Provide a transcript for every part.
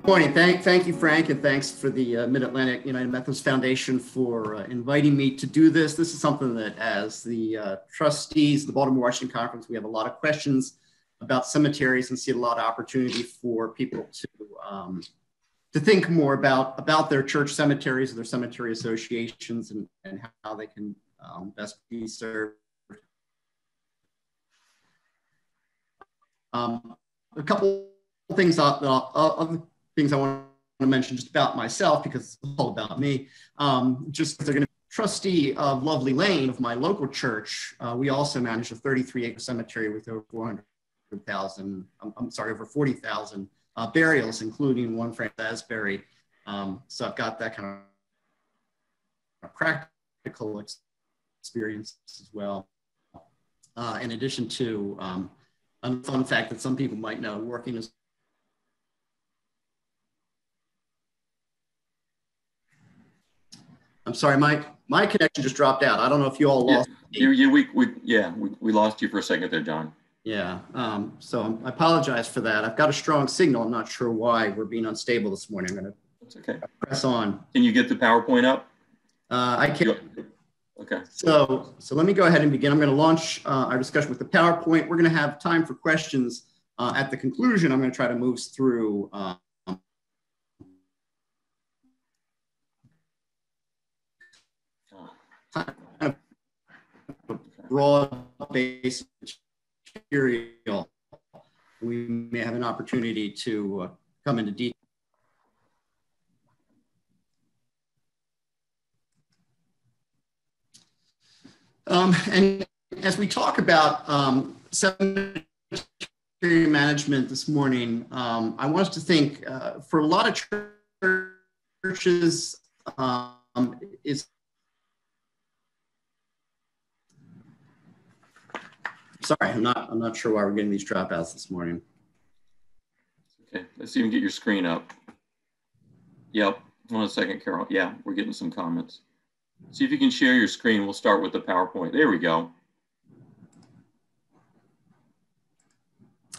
Morning. Thank you, Frank, and thanks for the Mid-Atlantic United Methodist Foundation for inviting me to do this. This is something that, as the trustees of the Baltimore Washington Conference, we have a lot of questions about cemeteries and see a lot of opportunity for people to think more about their church cemeteries, their cemetery associations, and how they can best be served. A couple of things other things I want to mention just about myself, because it's all about me. Just they're going to be trustee of Lovely Lane of my local church. We also manage a 33-acre cemetery with over 400,000, over 40,000 burials, including one Frank Asbury. So I've got that kind of practical experience as well. In addition to a fun fact that some people might know, working as I'm sorry, my connection just dropped out. I don't know if you all lost me. We lost you for a second there, John. Yeah, so I apologize for that. I've got a strong signal. I'm not sure why we're being unstable this morning. I'm going to press on. Can you get the PowerPoint up? I can. Okay. So let me go ahead and begin. I'm going to launch our discussion with the PowerPoint. We're going to have time for questions at the conclusion. I'm going to try to move through broad-based material. We may have an opportunity to come into detail. And as we talk about cemetery management this morning, I want us to think for a lot of churches, sorry, I'm not sure why we're getting these dropouts this morning. Okay, let's even get your screen up. Yep, hold on a second, Carol. Yeah, we're getting some comments. See if you can share your screen. We'll start with the PowerPoint. There we go.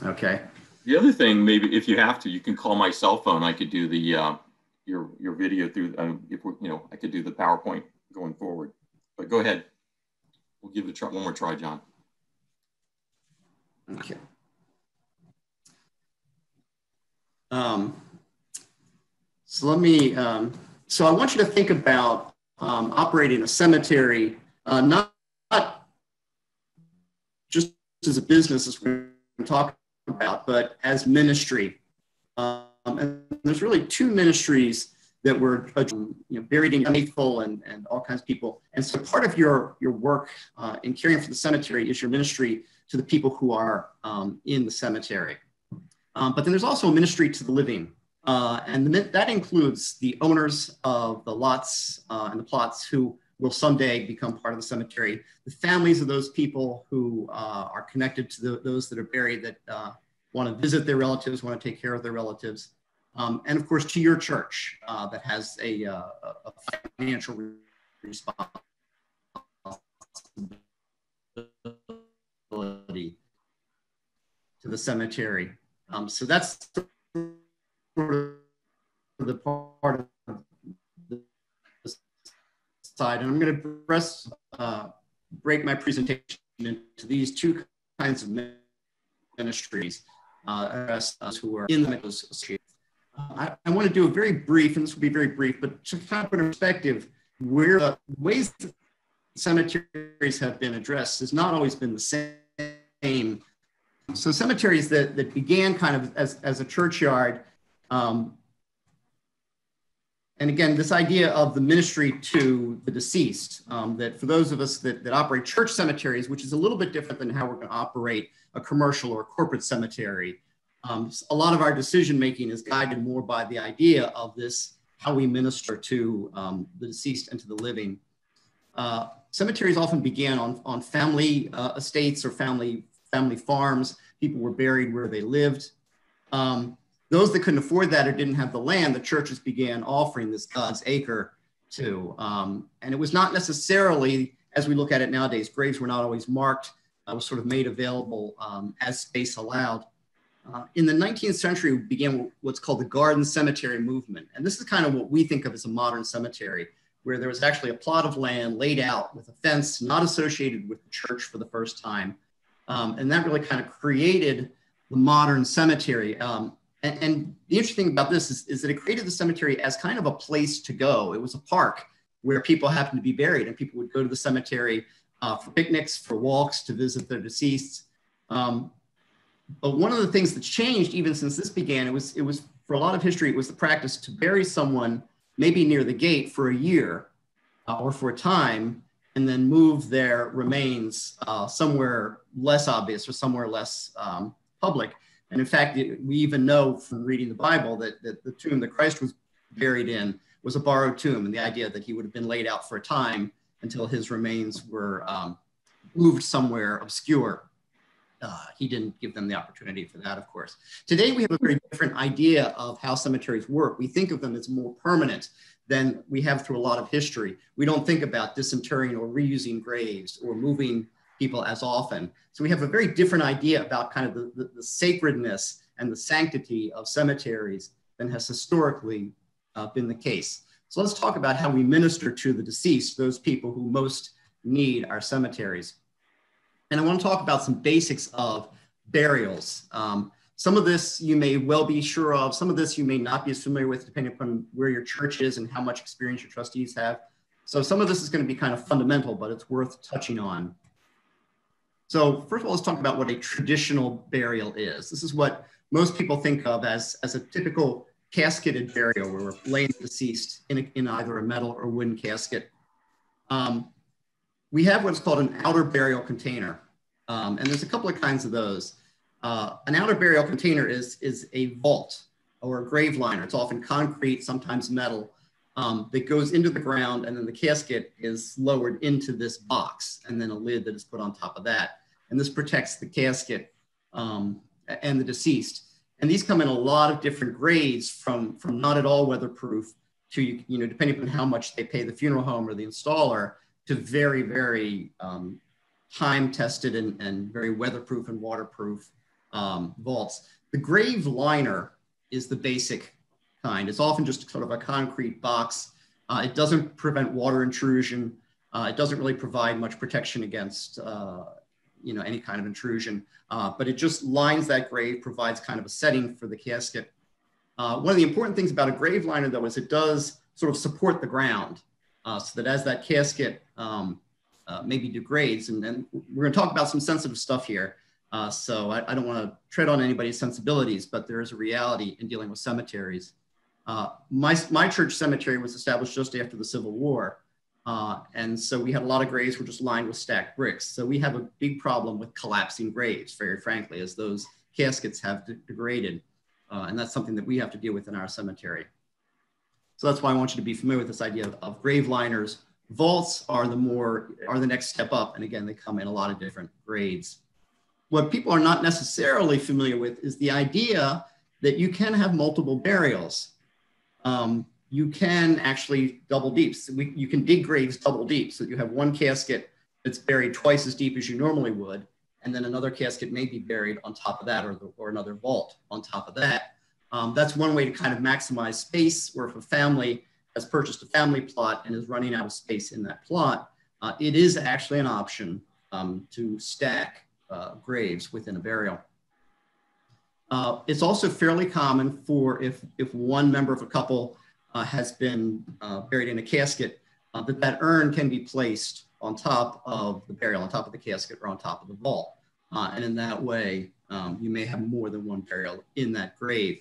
Okay. The other thing, maybe if you have to, you can call my cell phone. I could do the your video through. I could do the PowerPoint going forward. But go ahead. We'll give it one more try, John. Okay. So let me. So I want you to think about operating a cemetery, not just as a business, as we're going to talk about, but as ministry. And there's really two ministries that were buried in faithful and all kinds of people. And so part of your work in caring for the cemetery is your ministry to the people who are in the cemetery. But then there's also a ministry to the living. And that includes the owners of the lots and the plots who will someday become part of the cemetery, the families of those people who are connected to those that are buried that want to visit their relatives, want to take care of their relatives, and of course to your church that has a financial responsibility to the cemetery. So that's sort of the part of the side. And I'm going to break my presentation into these two kinds of ministries who are in the medical association. I want to do a very brief, and this will be very brief, but to kind of put in perspective where the ways that cemeteries have been addressed has not always been the same. So cemeteries that began kind of as a churchyard, and again, this idea of the ministry to the deceased, that for those of us that operate church cemeteries, which is a little bit different than how we're going to operate a commercial or a corporate cemetery, a lot of our decision-making is guided more by the idea of this, how we minister to the deceased and to the living. Cemeteries often began on family estates or family farms. People were buried where they lived. Those that couldn't afford that or didn't have the land, the churches began offering this God's acre to. And it was not necessarily, as we look at it nowadays, graves were not always marked. It was sort of made available as space allowed. In the 19th century, we began what's called the garden cemetery movement. And this is kind of what we think of as a modern cemetery, where there was actually a plot of land laid out with a fence not associated with the church for the first time. And that really kind of created the modern cemetery. And the interesting thing about this is that it created the cemetery as kind of a place to go. It was a park where people happened to be buried, and people would go to the cemetery for picnics, for walks, to visit their deceased. But one of the things that's changed even since this began, it was for a lot of history, it was the practice to bury someone maybe near the gate for a year or for a time, and then move their remains somewhere less obvious or somewhere less public. And in fact, we even know from reading the Bible that the tomb that Christ was buried in was a borrowed tomb, and the idea that he would have been laid out for a time until his remains were moved somewhere obscure. He didn't give them the opportunity for that, of course. Today, we have a very different idea of how cemeteries work. We think of them as more permanent than we have through a lot of history. We don't think about disinterring or reusing graves or moving people as often. So we have a very different idea about kind of the sacredness and the sanctity of cemeteries than has historically been the case. So let's talk about how we minister to the deceased, those people who most need our cemeteries. And I want to talk about some basics of burials. Some of this you may well be sure of. Some of this you may not be as familiar with, depending upon where your church is and how much experience your trustees have. So some of this is going to be kind of fundamental, but it's worth touching on. So first of all, let's talk about what a traditional burial is. This is what most people think of as a typical casketed burial, where we're laying the deceased in either a metal or wooden casket. We have what's called an outer burial container. And there's a couple of kinds of those. An outer burial container is a vault or a grave liner. It's often concrete, sometimes metal, that goes into the ground, and then the casket is lowered into this box, and then a lid that is put on top of that. And this protects the casket and the deceased. And these come in a lot of different grades, from not at all weatherproof to, you know, depending on how much they pay the funeral home or the installer, to very, very time-tested and very weatherproof and waterproof vaults. The grave liner is the basic kind. It's often just sort of a concrete box. It doesn't prevent water intrusion. It doesn't really provide much protection against you know, any kind of intrusion, but it just lines that grave, provides kind of a setting for the casket. One of the important things about a grave liner, though, is it does sort of support the ground, so that as that casket maybe degrades, and we're going to talk about some sensitive stuff here, so I don't want to tread on anybody's sensibilities, but there is a reality in dealing with cemeteries. My church cemetery was established just after the Civil War. And so we had a lot of graves were just lined with stacked bricks. So we have a big problem with collapsing graves, very frankly, as those caskets have degraded. And that's something that we have to deal with in our cemetery. So that's why I want you to be familiar with this idea of grave liners. Vaults are the next step up. And again, they come in a lot of different grades. What people are not necessarily familiar with is the idea that you can have multiple burials. You can actually double deep. So you can dig graves double deep, so that you have one casket that's buried twice as deep as you normally would, and then another casket may be buried on top of that, or another vault on top of that. That's one way to kind of maximize space, or if a family has purchased a family plot and is running out of space in that plot, it is actually an option to stack graves within a burial. It's also fairly common for if one member of a couple has been buried in a casket, that urn can be placed on top of the burial, on top of the casket, or on top of the vault. And in that way, you may have more than one burial in that grave.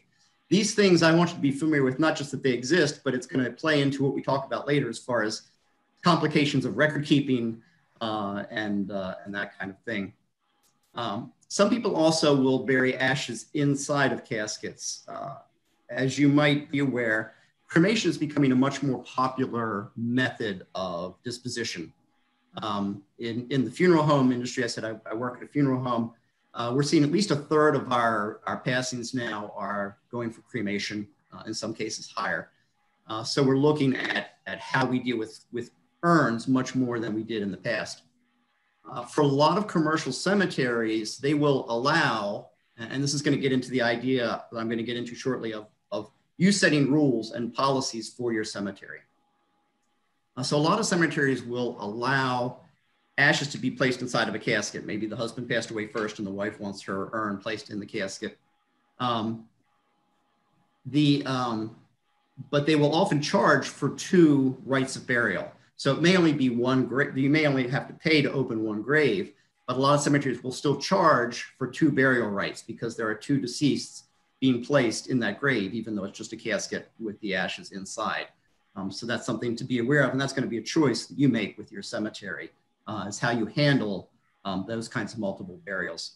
These things I want you to be familiar with, not just that they exist, but it's going to play into what we talk about later as far as complications of record keeping and that kind of thing. Some people also will bury ashes inside of caskets. As you might be aware, cremation is becoming a much more popular method of disposition. In the funeral home industry, I said I work at a funeral home. We're seeing at least a third of our passings now are going for cremation, in some cases higher. So we're looking at how we deal with urns much more than we did in the past. For a lot of commercial cemeteries, they will allow And this is going to get into the idea that I'm going to get into shortly of you setting rules and policies for your cemetery. So a lot of cemeteries will allow ashes to be placed inside of a casket. Maybe the husband passed away first and the wife wants her urn placed in the casket. But they will often charge for 2 rites of burial. So it may only be one grave. You may only have to pay to open one grave, but a lot of cemeteries will still charge for 2 burial rites because there are 2 deceased being placed in that grave, even though it's just a casket with the ashes inside. So that's something to be aware of, and that's going to be a choice that you make with your cemetery, is how you handle those kinds of multiple burials.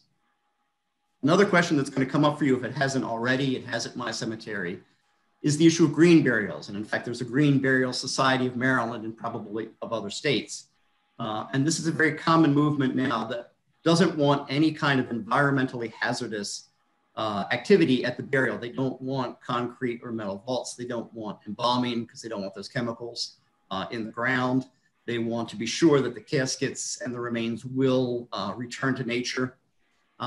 Another question that's going to come up for you, if it hasn't already, it has at my cemetery, is the issue of green burials. And in fact, there's a Green Burial Society of Maryland and probably of other states. And this is a very common movement now that doesn't want any kind of environmentally hazardous activity at the burial. They don't want concrete or metal vaults. They don't want embalming because they don't want those chemicals in the ground. They want to be sure that the caskets and the remains will return to nature.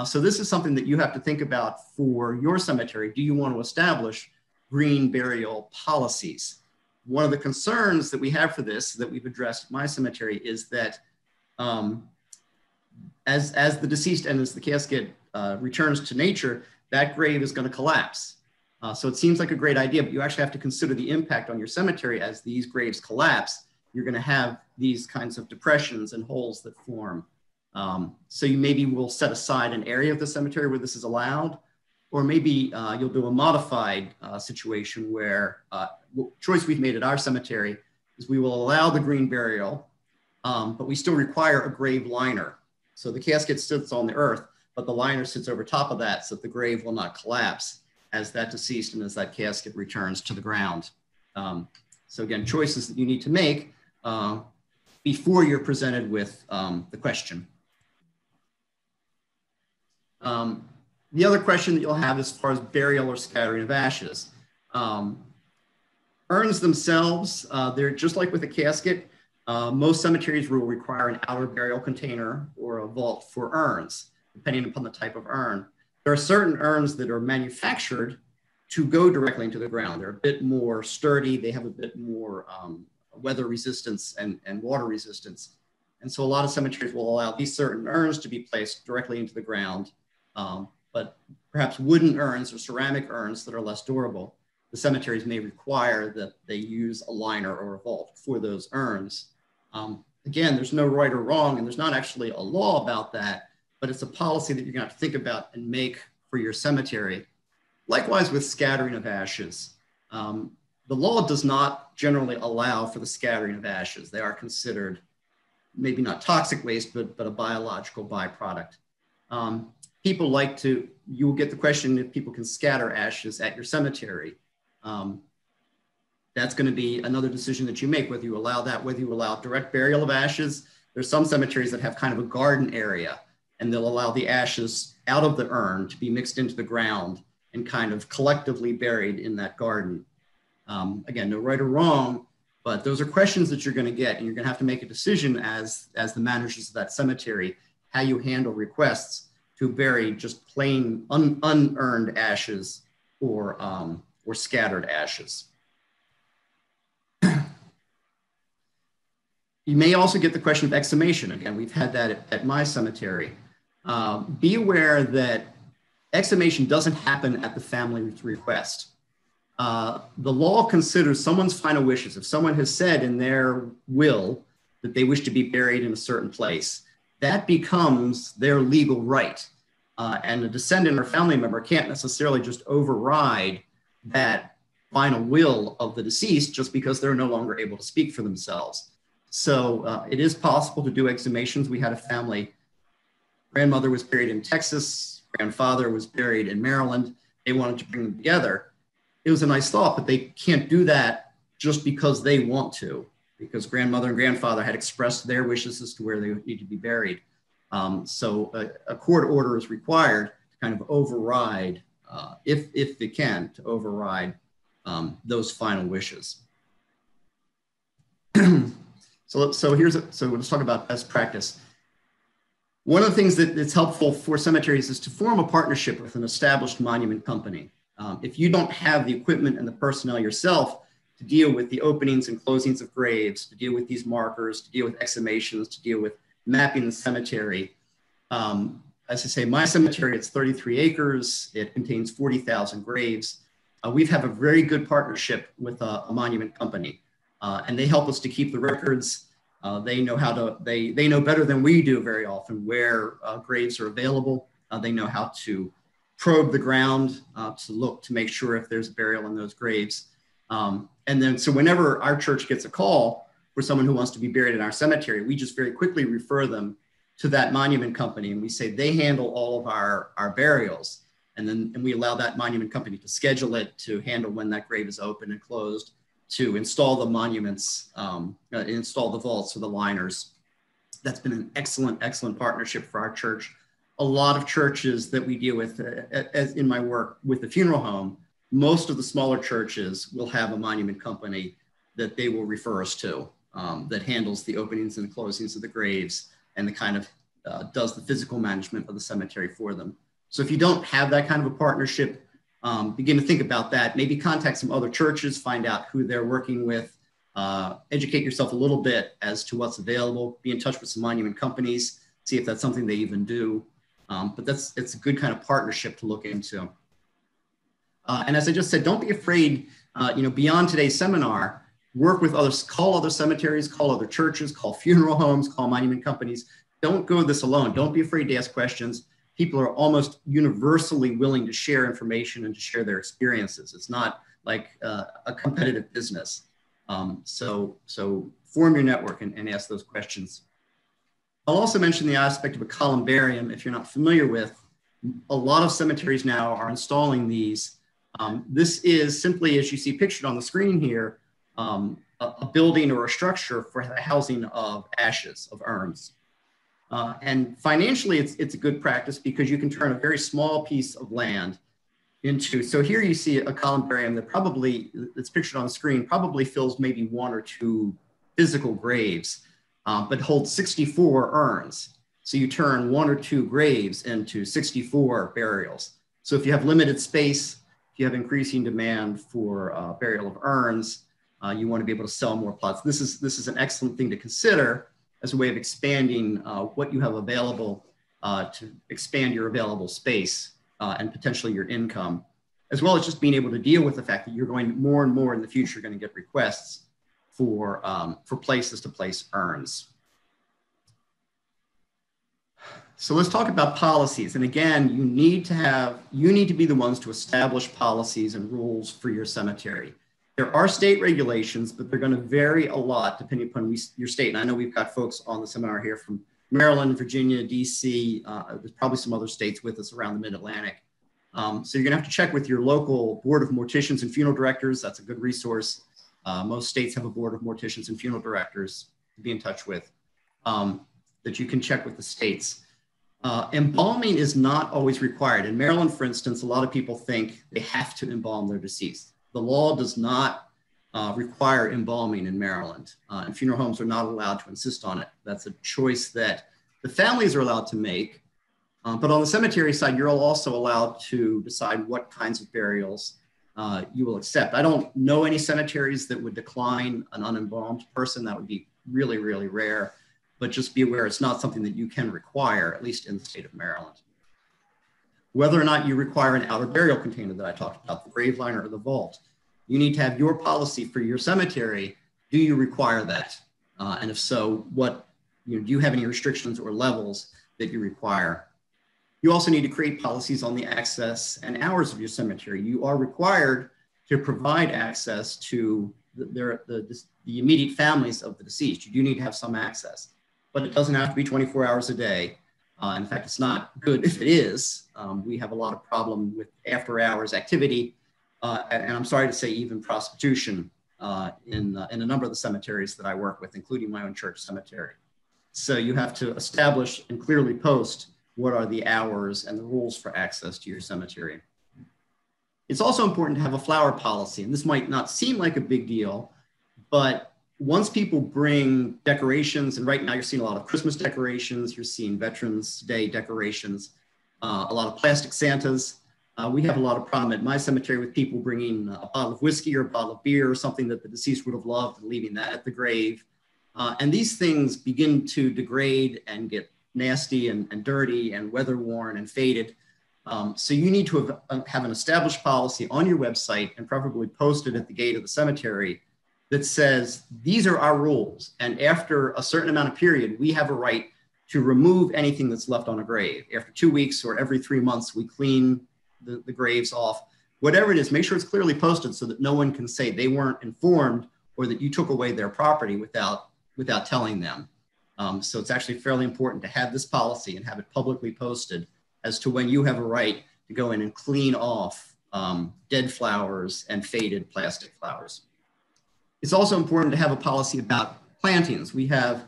So this is something that you have to think about for your cemetery. Do you want to establish green burial policies? One of the concerns that we have for this, that we've addressed at my cemetery, is that as the deceased and as the casket returns to nature, that grave is going to collapse. So it seems like a great idea, but you actually have to consider the impact on your cemetery as these graves collapse. You're going to have these kinds of depressions and holes that form. So you maybe will set aside an area of the cemetery where this is allowed, or maybe you'll do a modified situation where choice we've made at our cemetery is we will allow the green burial, but we still require a grave liner. So the casket sits on the earth, but the liner sits over top of that so that the grave will not collapse as that deceased and as that casket returns to the ground. So again, choices that you need to make before you're presented with the question. The other question that you'll have as far as burial or scattering of ashes. Urns themselves, they're just like with a casket. Most cemeteries will require an outer burial container or a vault for urns, depending upon the type of urn. There are certain urns that are manufactured to go directly into the ground. They're a bit more sturdy. They have a bit more weather resistance and water resistance. And so a lot of cemeteries will allow these certain urns to be placed directly into the ground. But perhaps wooden urns or ceramic urns that are less durable, the cemeteries may require that they use a liner or a vault for those urns. Again, there's no right or wrong, and there's not actually a law about that, but it's a policy that you're going to have to think about and make for your cemetery. Likewise with scattering of ashes. The law does not generally allow for the scattering of ashes. They are considered maybe not toxic waste, but a biological byproduct. People like to, you will get the question if people can scatter ashes at your cemetery. That's going to be another decision that you make, whether you allow that, whether you allow direct burial of ashes. There's some cemeteries that have kind of a garden area, and they'll allow the ashes out of the urn to be mixed into the ground and kind of collectively buried in that garden. Again, no right or wrong, but those are questions that you're going to get, and you're going to have to make a decision as the managers of that cemetery, how you handle requests to bury just plain unearned ashes or scattered ashes. You may also get the question of exhumation. Again, we've had that at my cemetery. Be aware that exhumation doesn't happen at the family's request. The law considers someone's final wishes. If someone has said in their will that they wish to be buried in a certain place, that becomes their legal right. And a descendant or family member can't necessarily just override that final will of the deceased just because they're no longer able to speak for themselves. So it is possible to do exhumations. We had a family, grandmother was buried in Texas, grandfather was buried in Maryland. They wanted to bring them together. It was a nice thought, but they can't do that just because they want to, because grandmother and grandfather had expressed their wishes as to where they would need to be buried. So a court order is required to kind of override, if it can, to override those final wishes. So let's talk about best practice. One of the things that's helpful for cemeteries is to form a partnership with an established monument company. If you don't have the equipment and the personnel yourself to deal with the openings and closings of graves, to deal with these markers, to deal with exhumations, to deal with mapping the cemetery. As I say, my cemetery, it's 33 acres. It contains 40,000 graves. We have a very good partnership with a monument company, and they help us to keep the records. They know they know better than we do very often where graves are available. They know how to probe the ground to look to make sure if there's burial in those graves. And then, so whenever our church gets a call for someone who wants to be buried in our cemetery, we just very quickly refer them to that monument company. And we say they handle all of our burials. And we allow that monument company to schedule it, to handle when that grave is open and closed, to install the monuments, install the vaults or the liners. That's been an excellent, excellent partnership for our church. A lot of churches that we deal with, as in my work with the funeral home, most of the smaller churches will have a monument company that they will refer us to, that handles the openings and the closings of the graves and the kind of does the physical management of the cemetery for them. So if you don't have that kind of a partnership, begin to think about that. Maybe contact some other churches, find out who they're working with, educate yourself a little bit as to what's available, be in touch with some monument companies, see if that's something they even do. But it's a good kind of partnership to look into. And as I just said, don't be afraid, beyond today's seminar, work with others, call other cemeteries, call other churches, call funeral homes, call monument companies. Don't go this alone. Don't be afraid to ask questions. People are almost universally willing to share information and to share their experiences. It's not like a competitive business. So form your network and ask those questions. I'll also mention the aspect of a columbarium. If you're not familiar with, a lot of cemeteries now are installing these. This is simply, as you see pictured on the screen here, a building or a structure for the housing of ashes, of urns. And financially, it's a good practice because you can turn a very small piece of land into, so here you see a columbarium that probably, that's pictured on the screen, probably fills maybe 1 or 2 physical graves, but holds 64 urns. So you turn 1 or 2 graves into 64 burials. So if you have limited space, if you have increasing demand for burial of urns, you want to be able to sell more plots. This is an excellent thing to consider as a way of expanding what you have available to expand your available space and potentially your income, as well as just being able to deal with the fact that you're going more and more in the future going to get requests for places to place urns. So let's talk about policies. And again, you need to be the ones to establish policies and rules for your cemetery. There are state regulations, but they're going to vary a lot depending upon your state. And I know we've got folks on the seminar here from Maryland, Virginia, DC. There's probably some other states with us around the Mid-Atlantic. So you're going to have to check with your local Board of Morticians and Funeral Directors. That's a good resource. Most states have a Board of Morticians and Funeral Directors to be in touch with that you can check with the states. Embalming is not always required. In Maryland, for instance, a lot of people think they have to embalm their deceased. The law does not require embalming in Maryland, and funeral homes are not allowed to insist on it. That's a choice that the families are allowed to make. But on the cemetery side, you're also allowed to decide what kinds of burials you will accept. I don't know any cemeteries that would decline an unembalmed person. That would be really, really rare. But just be aware it's not something that you can require, at least in the state of Maryland. Whether or not you require an outer burial container that I talked about, the grave liner or the vault, you need to have your policy for your cemetery. Do you require that? And if so, do you have any restrictions or levels that you require? You also need to create policies on the access and hours of your cemetery. You are required to provide access to the immediate families of the deceased. You do need to have some access, but it doesn't have to be 24 hours a day. In fact, it's not good if it is. We have a lot of problem with after hours activity, and I'm sorry to say even prostitution in a number of the cemeteries that I work with, including my own church cemetery. So you have to establish and clearly post what are the hours and the rules for access to your cemetery. It's also important to have a flower policy, and this might not seem like a big deal, but once people bring decorations, and right now you're seeing a lot of Christmas decorations, you're seeing Veterans Day decorations, a lot of plastic Santas. We have a lot of problem at my cemetery with people bringing a bottle of whiskey or a bottle of beer or something that the deceased would have loved and leaving that at the grave. And these things begin to degrade and get nasty and dirty and weather worn and faded. So you need to have an established policy on your website and preferably posted at the gate of the cemetery that says, these are our rules. And after a certain amount of period, we have a right to remove anything that's left on a grave. After 2 weeks or every 3 months, we clean the graves off. Whatever it is, make sure it's clearly posted so that no one can say they weren't informed or that you took away their property without telling them. So it's actually fairly important to have this policy and have it publicly posted as to when you have a right to go in and clean off dead flowers and faded plastic flowers. It's also important to have a policy about plantings. We have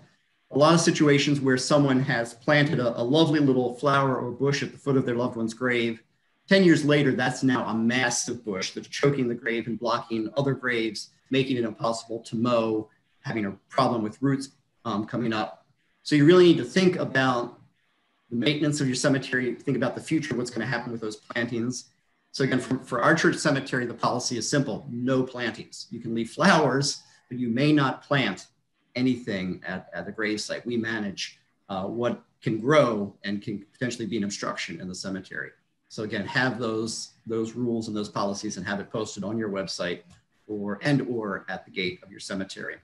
a lot of situations where someone has planted a lovely little flower or bush at the foot of their loved one's grave. 10 years later, that's now a massive bush that's choking the grave and blocking other graves, making it impossible to mow, having a problem with roots coming up. So you really need to think about the maintenance of your cemetery, think about the future, what's going to happen with those plantings. So again, for our church cemetery, the policy is simple: no plantings. You can leave flowers, but you may not plant anything at the grave site. We manage what can grow and can potentially be an obstruction in the cemetery. So again, have those rules and those policies and have it posted on your website or at the gate of your cemetery.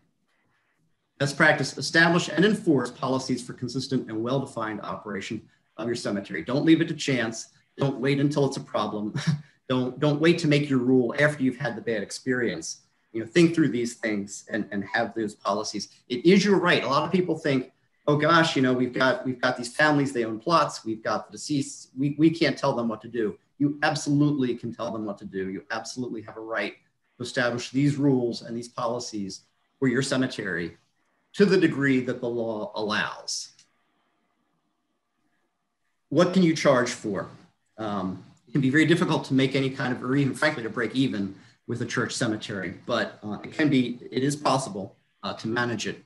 Best practice: establish and enforce policies for consistent and well-defined operation of your cemetery. Don't leave it to chance. Don't wait until it's a problem. Don't wait to make your rule after you've had the bad experience. Think through these things and have those policies. It is your right. A lot of people think, oh gosh, we've got these families, they own plots, we've got the deceased, we can't tell them what to do. You absolutely can tell them what to do. You absolutely have a right to establish these rules and these policies for your cemetery to the degree that the law allows. What can you charge for? It can be very difficult to make any kind of, or even frankly, to break even with a church cemetery, but it is possible to manage it.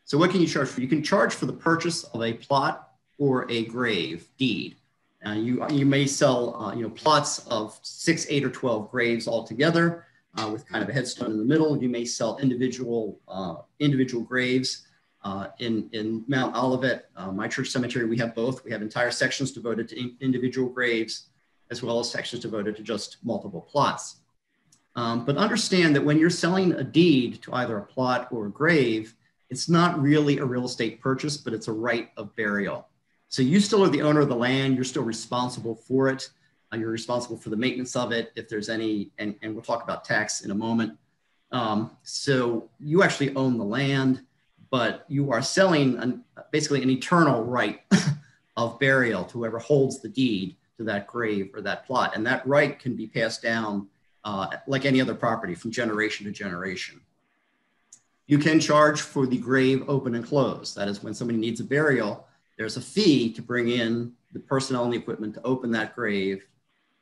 So what can you charge for? You can charge for the purchase of a plot or a grave deed. You may sell plots of 6, 8, or 12 graves all together with kind of a headstone in the middle. You may sell individual graves. In Mount Olivet, my church cemetery, we have both. We have entire sections devoted to individual graves, as well as sections devoted to just multiple plots. But understand that when you're selling a deed to either a plot or a grave, it's not really a real estate purchase, but it's a right of burial. So you still are the owner of the land. You're still responsible for it. You're responsible for the maintenance of it, if there's any, and we'll talk about tax in a moment. So you actually own the land, but you are selling basically an eternal right of burial to whoever holds the deed to that grave or that plot. And that right can be passed down like any other property from generation to generation. You can charge for the grave open and closed. That is, when somebody needs a burial, there's a fee to bring in the personnel and the equipment to open that grave,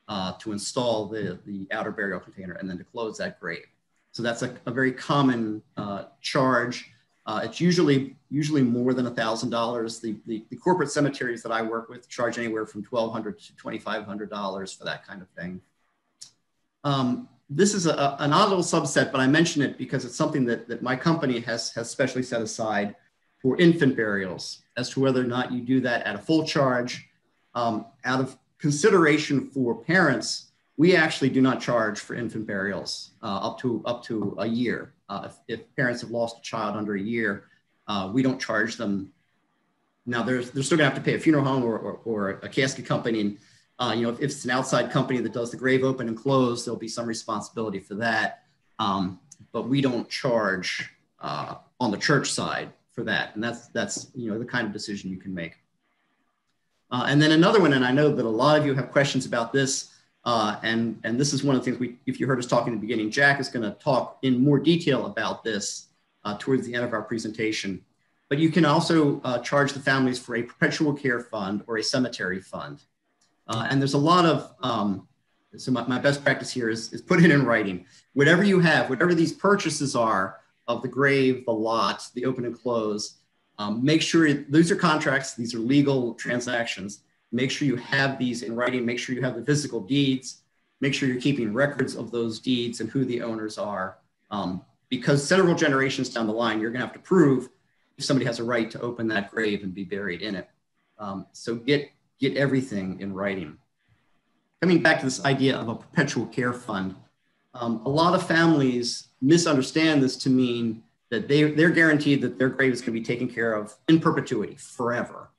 to install the outer burial container, and then to close that grave. So that's a very common charge. It's usually more than $1,000. The corporate cemeteries that I work with charge anywhere from $1,200 to $2,500 for that kind of thing. This is an odd little subset, but I mention it because it's something that my company has specially set aside for infant burials. As to whether or not you do that at a full charge, out of consideration for parents, we actually do not charge for infant burials up to a year. If parents have lost a child under a year, we don't charge them. Now they're still gonna have to pay a funeral home or a casket company. And if it's an outside company that does the grave open and close, there'll be some responsibility for that. But we don't charge on the church side for that. And that's the kind of decision you can make. And then another one, and I know that a lot of you have questions about this, and this is one of the things if you heard us talking in the beginning, Jack is going to talk in more detail about this towards the end of our presentation. But you can also charge the families for a perpetual care fund or a cemetery fund. And there's a lot of, so my best practice here is put it in writing. Whatever you have, whatever these purchases are, of the grave, the lot, the open and close. Make sure these are contracts, these are legal transactions. Make sure you have these in writing, make sure you have the physical deeds, make sure you're keeping records of those deeds and who the owners are. Because several generations down the line, you're gonna have to prove if somebody has a right to open that grave and be buried in it. So get everything in writing. Coming back to this idea of a perpetual care fund, a lot of families misunderstand this to mean that they're guaranteed that their grave is going to be taken care of in perpetuity, forever.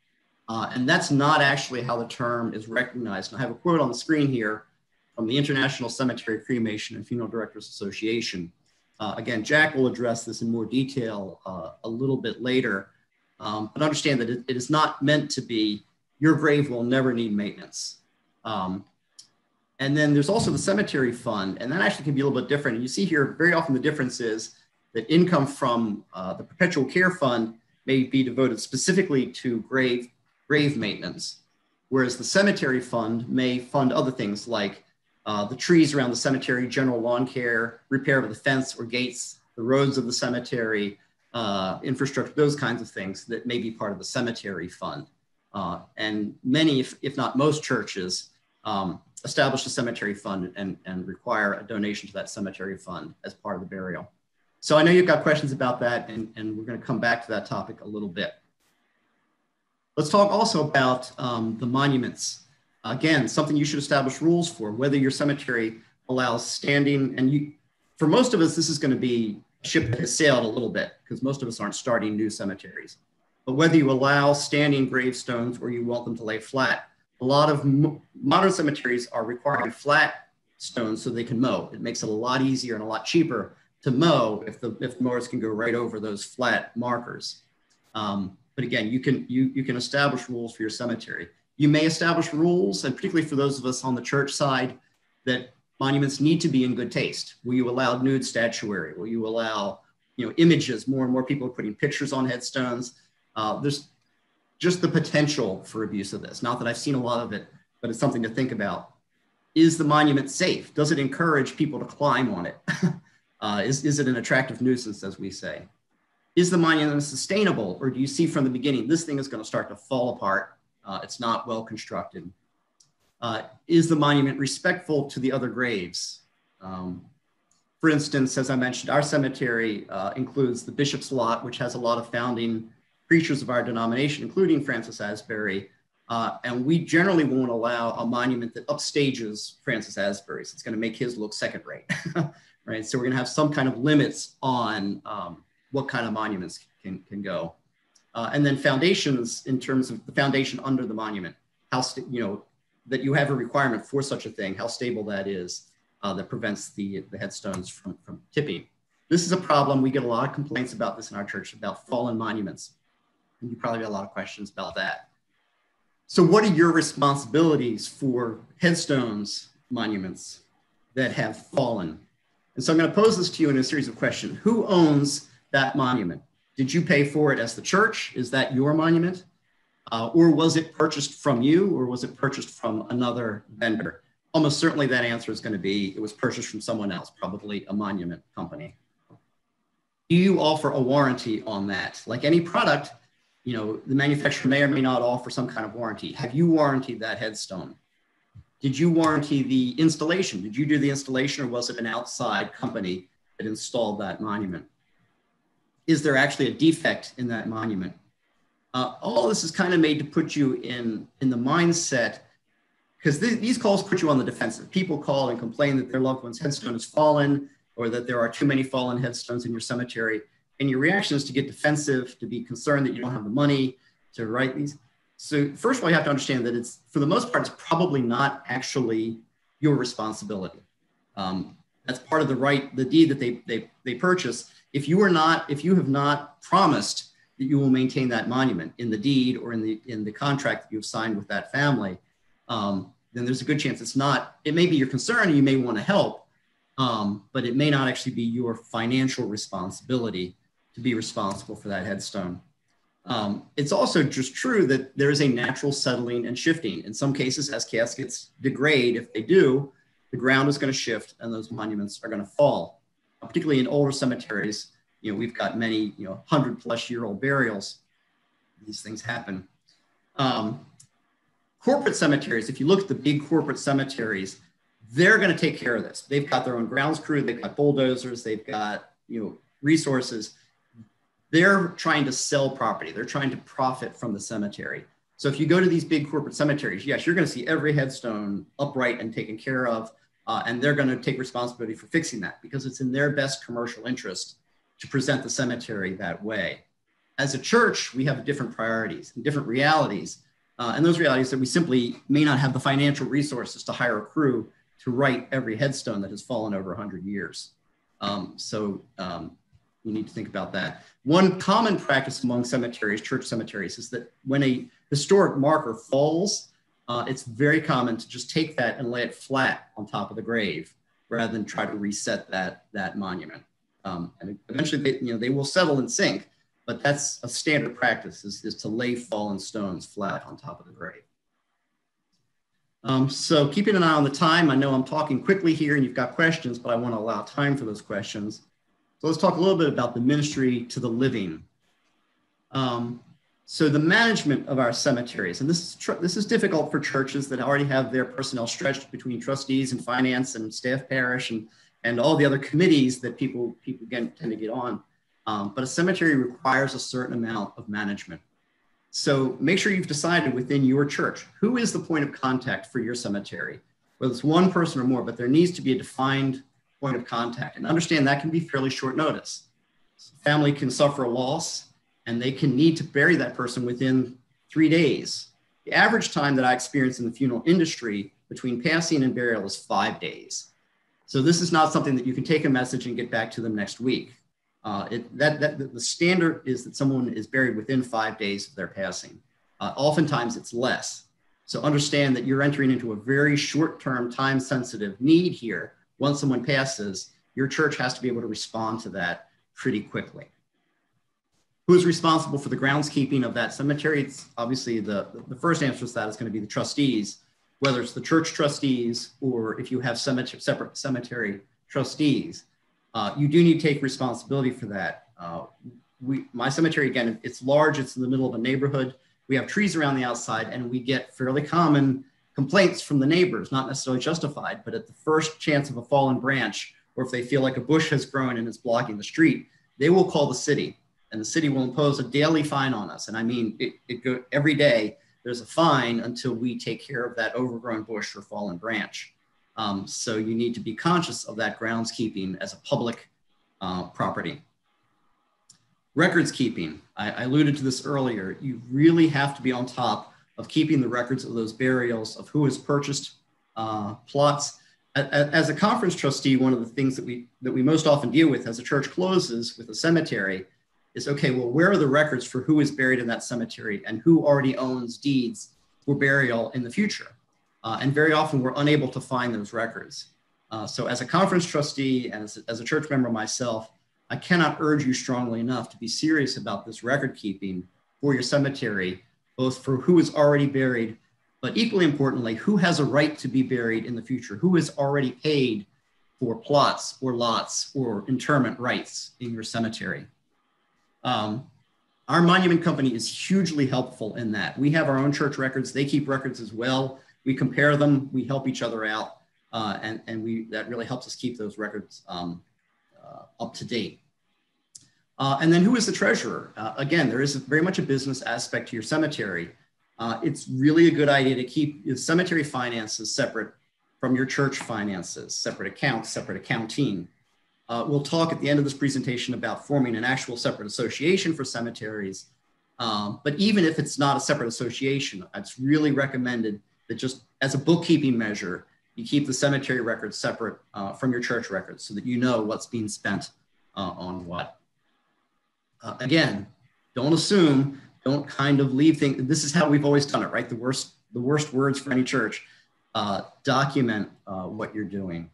And that's not actually how the term is recognized. And I have a quote on the screen here from the International Cemetery Cremation and Funeral Directors Association. Again, Jack will address this in more detail a little bit later, but understand that it is not meant to be, your grave will never need maintenance. And then there's also the cemetery fund, and that actually can be a little bit different. And you see here, very often the difference is that income from the perpetual care fund may be devoted specifically to grave maintenance, whereas the cemetery fund may fund other things like the trees around the cemetery, general lawn care, repair of the fence or gates, the roads of the cemetery, infrastructure, those kinds of things that may be part of the cemetery fund. And many, if not most churches, establish a cemetery fund and require a donation to that cemetery fund as part of the burial. So I know you've got questions about that, and we're going to come back to that topic a little bit. Let's talk also about the monuments. Again, something you should establish rules for, whether your cemetery allows standing, and for most of us, this is going to be a ship that has sailed a little bit, because most of us aren't starting new cemeteries. But whether you allow standing gravestones or you want them to lay flat, a lot of modern cemeteries are requiring flat stones so they can mow. It makes it a lot easier and a lot cheaper to mow if the mowers can go right over those flat markers. But again, you can establish rules for your cemetery. You may establish rules, and particularly for those of us on the church side, that monuments need to be in good taste. Will you allow nude statuary? Will you allow images? More and more people are putting pictures on headstones. There's just the potential for abuse of this. Not that I've seen a lot of it, but it's something to think about. Is the monument safe? Does it encourage people to climb on it? Is it an attractive nuisance, as we say? Is the monument sustainable, or do you see from the beginning, this thing is going to start to fall apart? It's not well constructed. Is the monument respectful to the other graves? For instance, as I mentioned, our cemetery includes the Bishop's Lot, which has a lot of founding preachers of our denomination, including Francis Asbury. And we generally won't allow a monument that upstages Francis Asbury's. It's going to make his look second rate, right? So we're going to have some kind of limits on what kind of monuments can go. And then foundations, in terms of the foundation under the monument, how that you have a requirement for such a thing, how stable that is, that prevents the headstones from tipping. This is a problem. We get a lot of complaints about this in our church, about fallen monuments. And you probably get a lot of questions about that. So what are your responsibilities for headstones, monuments that have fallen? And so I'm going to pose this to you in a series of questions. Who owns that monument? Did you pay for it as the church? Is that your monument? Or was it purchased from you, or was it purchased from another vendor? Almost certainly that answer is going to be, it was purchased from someone else, probably a monument company. Do you offer a warranty on that? Like any product, the manufacturer may or may not offer some kind of warranty. Have you warranted that headstone? Did you warranty the installation? Did you do the installation, or was it an outside company that installed that monument? Is there actually a defect in that monument? All this is kind of made to put you in the mindset, because these calls put you on the defensive. People call and complain that their loved one's headstone has fallen, or that there are too many fallen headstones in your cemetery. And your reaction is to get defensive, to be concerned that you don't have the money to write these. So first of all, you have to understand that it's, for the most part, it's probably not actually your responsibility. That's part of the deed that they purchase. If you have not promised that you will maintain that monument in the deed or in the contract that you've signed with that family, then there's a good chance it may be your concern and you may want to help, but it may not actually be your financial responsibility to be responsible for that headstone. It's also just true that there is a natural settling and shifting. In some cases, as caskets degrade, if they do, the ground is going to shift and those monuments are going to fall. Particularly in older cemeteries, we've got many, 100-plus-year-old burials. These things happen. Corporate cemeteries, if you look at the big corporate cemeteries, they're going to take care of this. They've got their own grounds crew, they've got bulldozers, they've got, resources. They're trying to sell property. They're trying to profit from the cemetery. So if you go to these big corporate cemeteries, yes, you're going to see every headstone upright and taken care of, and they're going to take responsibility for fixing that because it's in their best commercial interest to present the cemetery that way. As a church, we have different priorities and different realities, and those realities that we simply may not have the financial resources to hire a crew to write every headstone that has fallen over 100 years. You need to think about that. One common practice among cemeteries, church cemeteries, is that when a historic marker falls, it's very common to just take that and lay it flat on top of the grave rather than try to reset that monument. And eventually, they will settle and sink, but that's a standard practice is to lay fallen stones flat on top of the grave. So keeping an eye on the time, I know I'm talking quickly here and you've got questions, but I want to allow time for those questions. So let's talk a little bit about the ministry to the living. So the management of our cemeteries, and this is difficult for churches that already have their personnel stretched between trustees and finance and staff parish and all the other committees that people tend to get on. But a cemetery requires a certain amount of management. So make sure you've decided within your church, who is the point of contact for your cemetery? Whether it's one person or more, but there needs to be a defined point of contact. And understand that can be fairly short notice. Family can suffer a loss and they can need to bury that person within 3 days. The average time that I experience in the funeral industry between passing and burial is 5 days. So this is not something that you can take a message and get back to them next week. The standard is that someone is buried within 5 days of their passing. Oftentimes it's less. So understand that you're entering into a very short-term, time-sensitive need here. Once someone passes, your church has to be able to respond to that pretty quickly. Who is responsible for the groundskeeping of that cemetery? It's obviously the first answer to that is going to be the trustees, whether it's the church trustees or if you have separate cemetery trustees. You do need to take responsibility for that. My cemetery, again, it's large, it's in the middle of a neighborhood. We have trees around the outside and we get fairly common complaints from the neighbors, not necessarily justified, but at the first chance of a fallen branch, or if they feel like a bush has grown and is blocking the street, they will call the city and the city will impose a daily fine on us. And I mean, every day there's a fine until we take care of that overgrown bush or fallen branch. So you need to be conscious of that groundskeeping as a public property. Records keeping, I alluded to this earlier. You really have to be on top of keeping the records of those burials, of who has purchased plots. As a conference trustee, one of the things that we most often deal with as a church closes with a cemetery is, okay, well, where are the records for who is buried in that cemetery and who already owns deeds for burial in the future? And very often we're unable to find those records. So as a conference trustee and as a church member myself, I cannot urge you strongly enough to be serious about this record keeping for your cemetery, both for who is already buried, but equally importantly, who has a right to be buried in the future, who has already paid for plots or lots or interment rights in your cemetery. Our monument company is hugely helpful in that. We have our own church records. They keep records as well. We compare them, we help each other out, and that really helps us keep those records up to date. And then who is the treasurer? Again, there is very much a business aspect to your cemetery. It's really a good idea to keep your cemetery finances separate from your church finances, separate accounts, separate accounting. We'll talk at the end of this presentation about forming an actual separate association for cemeteries. But even if it's not a separate association, it's really recommended that just as a bookkeeping measure, you keep the cemetery records separate from your church records so that you know what's being spent on what. Again, don't assume, don't kind of leave things. This is how we've always done it, right? The worst words for any church. Document what you're doing.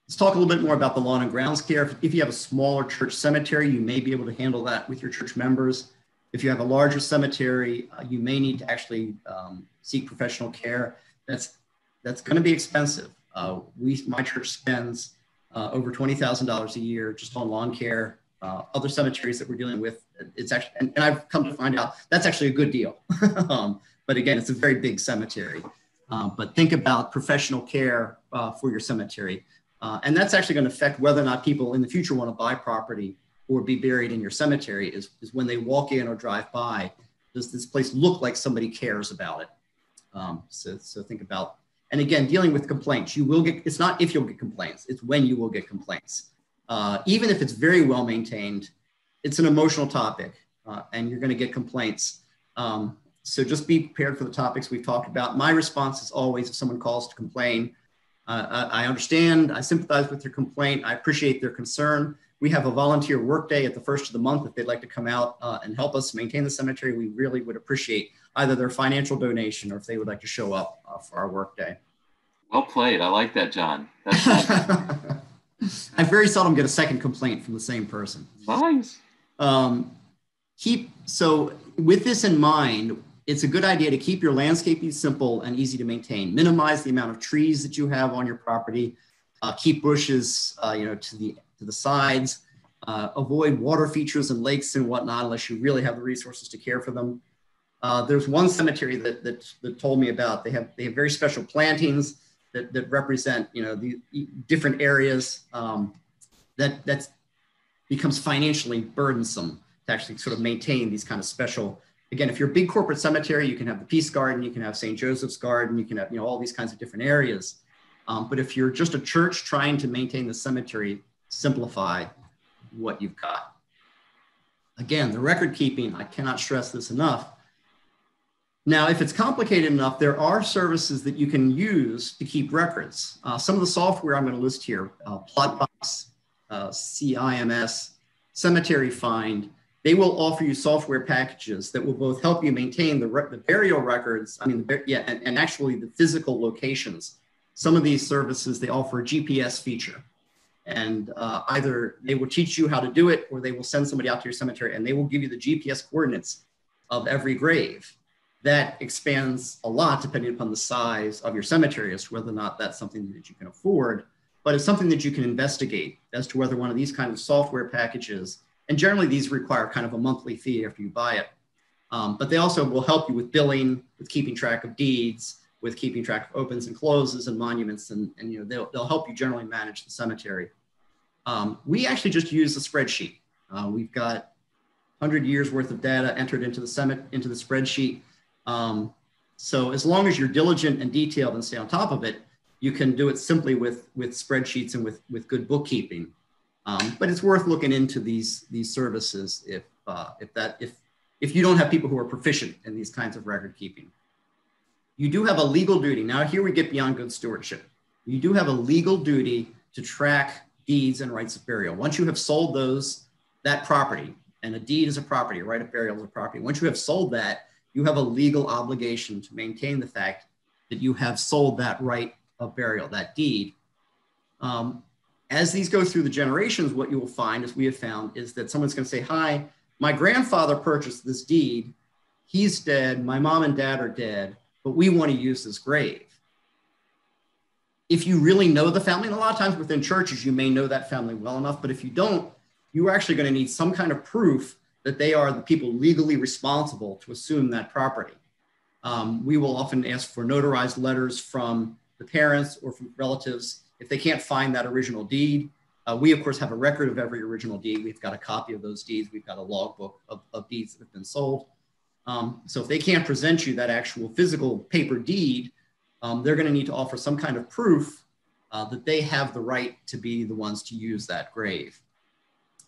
Let's talk a little bit more about the lawn and grounds care. If you have a smaller church cemetery, you may be able to handle that with your church members. If you have a larger cemetery, you may need to actually seek professional care. That's going to be expensive. My church spends over $20,000 a year just on lawn care. Other cemeteries that we're dealing with, it's actually, and I've come to find out that's actually a good deal. But again, it's a very big cemetery. But think about professional care for your cemetery. And that's actually going to affect whether or not people in the future want to buy property or be buried in your cemetery is when they walk in or drive by, does this place look like somebody cares about it? So think about, and again, dealing with complaints, you will get, it's not if you'll get complaints, it's when you will get complaints. Even if it's very well maintained, it's an emotional topic and you're going to get complaints. So just be prepared for the topics we've talked about. My response is always if someone calls to complain, I understand, I sympathize with their complaint, I appreciate their concern. We have a volunteer work day at the first of the month. If they'd like to come out and help us maintain the cemetery, we really would appreciate either their financial donation or if they would like to show up for our work day. Well played. I like that, John. That's I very seldom get a second complaint from the same person. Nice. So with this in mind, it's a good idea to keep your landscaping simple and easy to maintain. Minimize the amount of trees that you have on your property. Keep bushes, to the sides. Avoid water features and lakes and whatnot unless you really have the resources to care for them. There's one cemetery that told me about. They have very special plantings that represent the different areas that becomes financially burdensome to actually sort of maintain these kind of special. Again, if you're a big corporate cemetery, you can have the Peace Garden, you can have St. Joseph's Garden, you can have all these kinds of different areas. But if you're just a church trying to maintain the cemetery, simplify what you've got. Again, the record keeping, I cannot stress this enough. Now, if it's complicated enough, there are services that you can use to keep records. Some of the software I'm going to list here, Plotbox, CIMS, Cemetery Find, they will offer you software packages that will both help you maintain the burial records, and actually the physical locations. Some of these services, they offer a GPS feature. And either they will teach you how to do it or they will send somebody out to your cemetery and they will give you the GPS coordinates of every grave. That expands a lot depending upon the size of your cemetery as to whether or not that's something that you can afford, but it's something that you can investigate as to whether one of these kind of software packages, and generally these require kind of a monthly fee after you buy it, but they also will help you with billing, with keeping track of deeds, with keeping track of opens and closes and monuments, and they'll help you generally manage the cemetery. We actually just use a spreadsheet. We've got 100 years worth of data entered into the spreadsheet. So as long as you're diligent and detailed and stay on top of it, you can do it simply with spreadsheets and with good bookkeeping. But it's worth looking into these services if you don't have people who are proficient in these kinds of record keeping. You do have a legal duty. Now here we get beyond good stewardship. You do have a legal duty to track deeds and rights of burial. Once you have sold that property, and a deed is a property, a right of burial is a property. Once you have sold that, you have a legal obligation to maintain the fact that you have sold that right of burial, that deed. As these go through the generations, what you will find, as we have found, is that someone's going to say, hi, my grandfather purchased this deed. He's dead. My mom and dad are dead, but we want to use this grave. If you really know the family, and a lot of times within churches, you may know that family well enough, but if you don't, you are actually going to need some kind of proof that they are the people legally responsible to assume that property. We will often ask for notarized letters from the parents or from relatives if they can't find that original deed. We, of course, have a record of every original deed. We've got a copy of those deeds. We've got a logbook of deeds that have been sold. So if they can't present you that actual physical paper deed, they're going to need to offer some kind of proof that they have the right to be the ones to use that grave.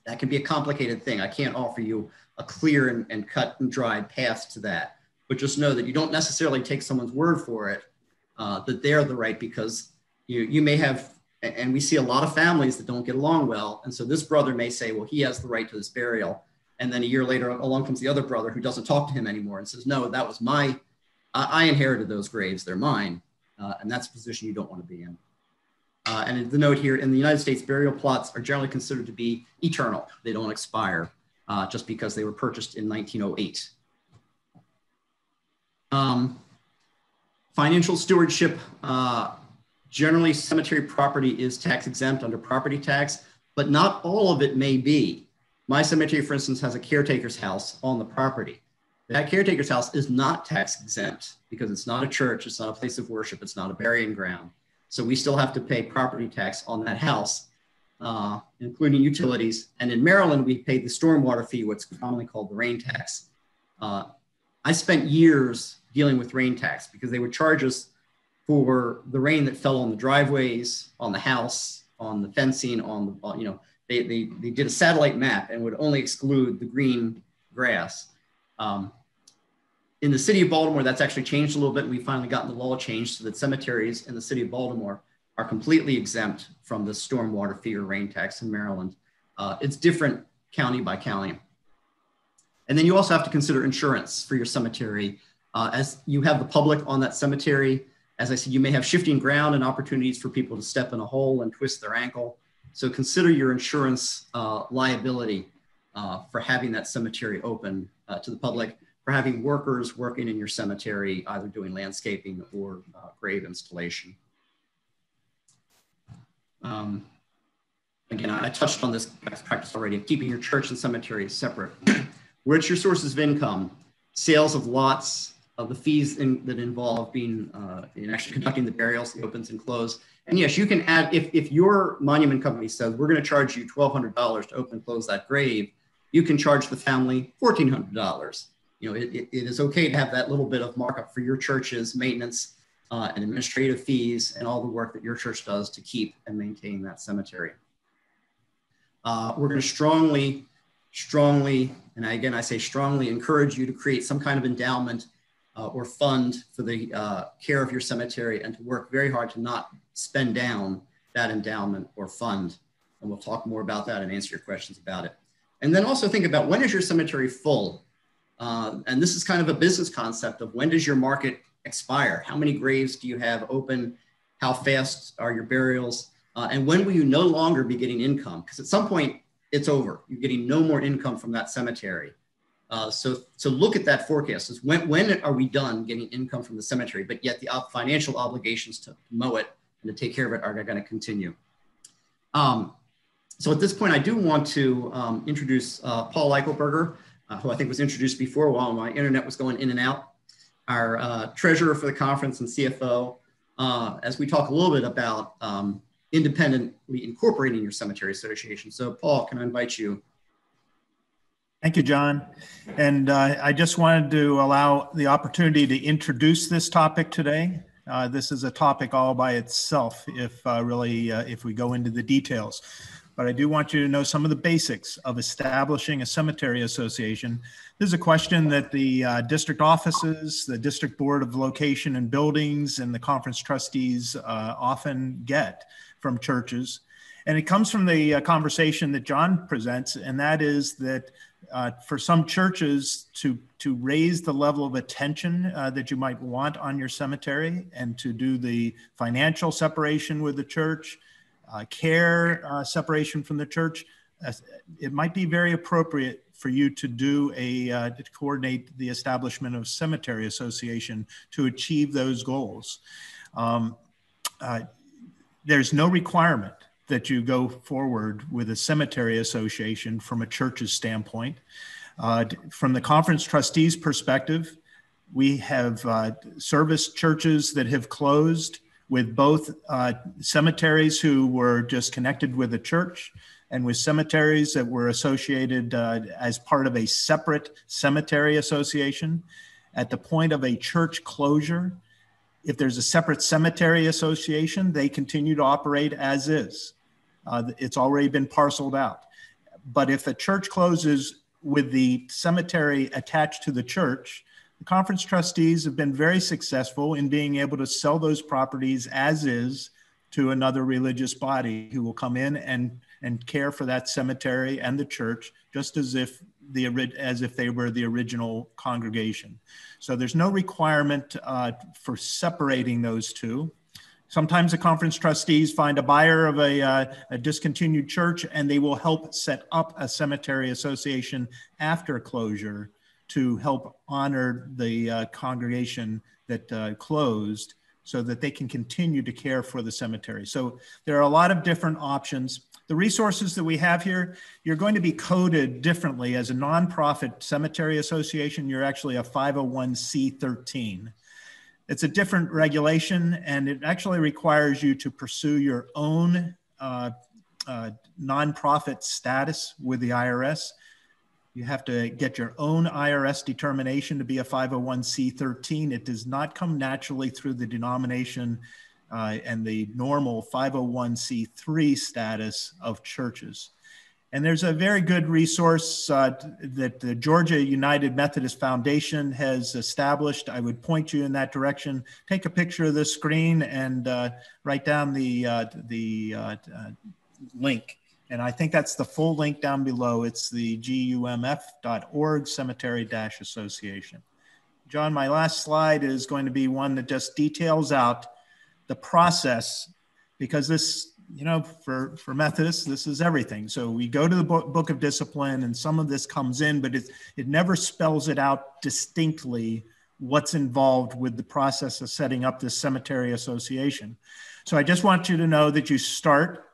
That can be a complicated thing. I can't offer you a clear and cut and dried path to that, but just know that you don't necessarily take someone's word for it, that they're the right, because you may have, and we see a lot of families that don't get along well. And so this brother may say, well, he has the right to this burial. And then a year later along comes the other brother who doesn't talk to him anymore and says, no, that was I inherited those graves, they're mine. And that's a position you don't want to be in. And the note here, in the United States, burial plots are generally considered to be eternal. They don't expire just because they were purchased in 1908. Financial stewardship, Generally, cemetery property is tax exempt under property tax, but not all of it may be. My cemetery, for instance, has a caretaker's house on the property. That caretaker's house is not tax exempt because it's not a church, it's not a place of worship, it's not a burying ground. So we still have to pay property tax on that house, including utilities. And in Maryland, we paid the stormwater fee, what's commonly called the rain tax. I spent years dealing with rain tax because they would charge us for the rain that fell on the driveways, on the house, on the fencing, on the, you know, they did a satellite map and would only exclude the green grass. In the city of Baltimore, that's actually changed a little bit. We finally gotten the law changed so that cemeteries in the city of Baltimore are completely exempt from the stormwater fee or rain tax in Maryland. It's different county by county. And then you also have to consider insurance for your cemetery. As you have the public on that cemetery, as I said, you may have shifting ground and opportunities for people to step in a hole and twist their ankle. So consider your insurance liability for having that cemetery open to the public, for having workers working in your cemetery, either doing landscaping or grave installation. Again, I touched on this best practice already of keeping your church and cemetery separate. What's your sources of income? Sales of lots, of the fees that involve being in actually conducting the burials, the opens and close. And yes, you can add, if your monument company says, we're going to charge you $1,200 to open and close that grave, you can charge the family $1,400. You know, it is okay to have that little bit of markup for your church's maintenance and administrative fees and all the work that your church does to keep and maintain that cemetery. We're going to strongly, and again, I say strongly, encourage you to create some kind of endowment or fund for the care of your cemetery and to work very hard to not spend down that endowment or fund. And we'll talk more about that and answer your questions about it. And then also think about, when is your cemetery full? And this is kind of a business concept of, when does your market expire? How many graves do you have open? How fast are your burials? And when will you no longer be getting income? Because at some point it's over. You're getting no more income from that cemetery. So look at that forecast. Is when are we done getting income from the cemetery, but yet the financial obligations to mow it and to take care of it are going to continue. So at this point, I do want to introduce Paul Eichelberger, who I think was introduced before while my internet was going in and out, our treasurer for the conference and CFO, as we talk a little bit about independently incorporating your cemetery association. So Paul, can I invite you? Thank you, John. And I just wanted to allow the opportunity to introduce this topic today. This is a topic all by itself if we go into the details. But I do want you to know some of the basics of establishing a cemetery association. This is a question that the district offices, the district board of location and buildings, and the conference trustees often get from churches. And it comes from the conversation that John presents, and that is that for some churches to raise the level of attention that you might want on your cemetery and to do the financial separation with the church, care separation from the church, it might be very appropriate for you to do to coordinate the establishment of a cemetery association to achieve those goals. There's no requirement that you go forward with a cemetery association from a church's standpoint. From the conference trustees' perspective, we have serviced churches that have closed with both cemeteries who were just connected with a church and with cemeteries that were associated as part of a separate cemetery association. At the point of a church closure, if there's a separate cemetery association, they continue to operate as is. It's already been parceled out. But if the church closes with the cemetery attached to the church, the conference trustees have been very successful in being able to sell those properties as is to another religious body who will come in and care for that cemetery and the church just as if they were the original congregation. So there's no requirement for separating those two. Sometimes the conference trustees find a buyer of a discontinued church and they will help set up a cemetery association after closure to help honor the congregation that closed so that they can continue to care for the cemetery. So there are a lot of different options. The resources that we have here, you're going to be coded differently. As a nonprofit cemetery association, you're actually a 501c13. It's a different regulation, and it actually requires you to pursue your own nonprofit status with the IRS. You have to get your own IRS determination to be a 501c13. It does not come naturally through the denomination and the normal 501c3 status of churches. And there's a very good resource that the Georgia United Methodist Foundation has established. I would point you in that direction. Take a picture of this screen and write down the link. And I think that's the full link down below. It's the gumf.org cemetery-association. John, my last slide is going to be one that just details out the process, because this, you know, for Methodists, this is everything. So we go to the Book of Discipline, and some of this comes in, but it never spells it out distinctly what's involved with the process of setting up this cemetery association. So I just want you to know that you start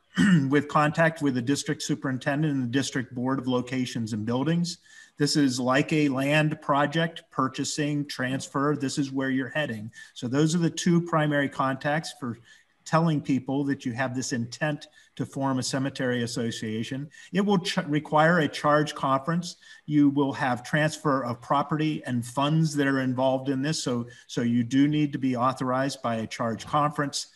with contact with the district superintendent and the district board of locations and buildings. This is like a land project, purchasing, transfer. This is where you're heading. So those are the two primary contacts for telling people that you have this intent to form a cemetery association. It will require a charge conference. You will have transfer of property and funds that are involved in this. So you do need to be authorized by a charge conference.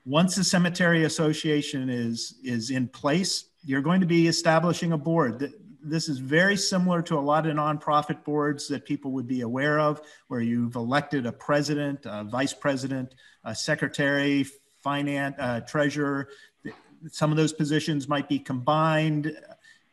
Once the cemetery association is in place, you're going to be establishing a board. This is very similar to a lot of nonprofit boards that people would be aware of, where you've elected a president, a vice president, a secretary, finance, treasurer. Some of those positions might be combined.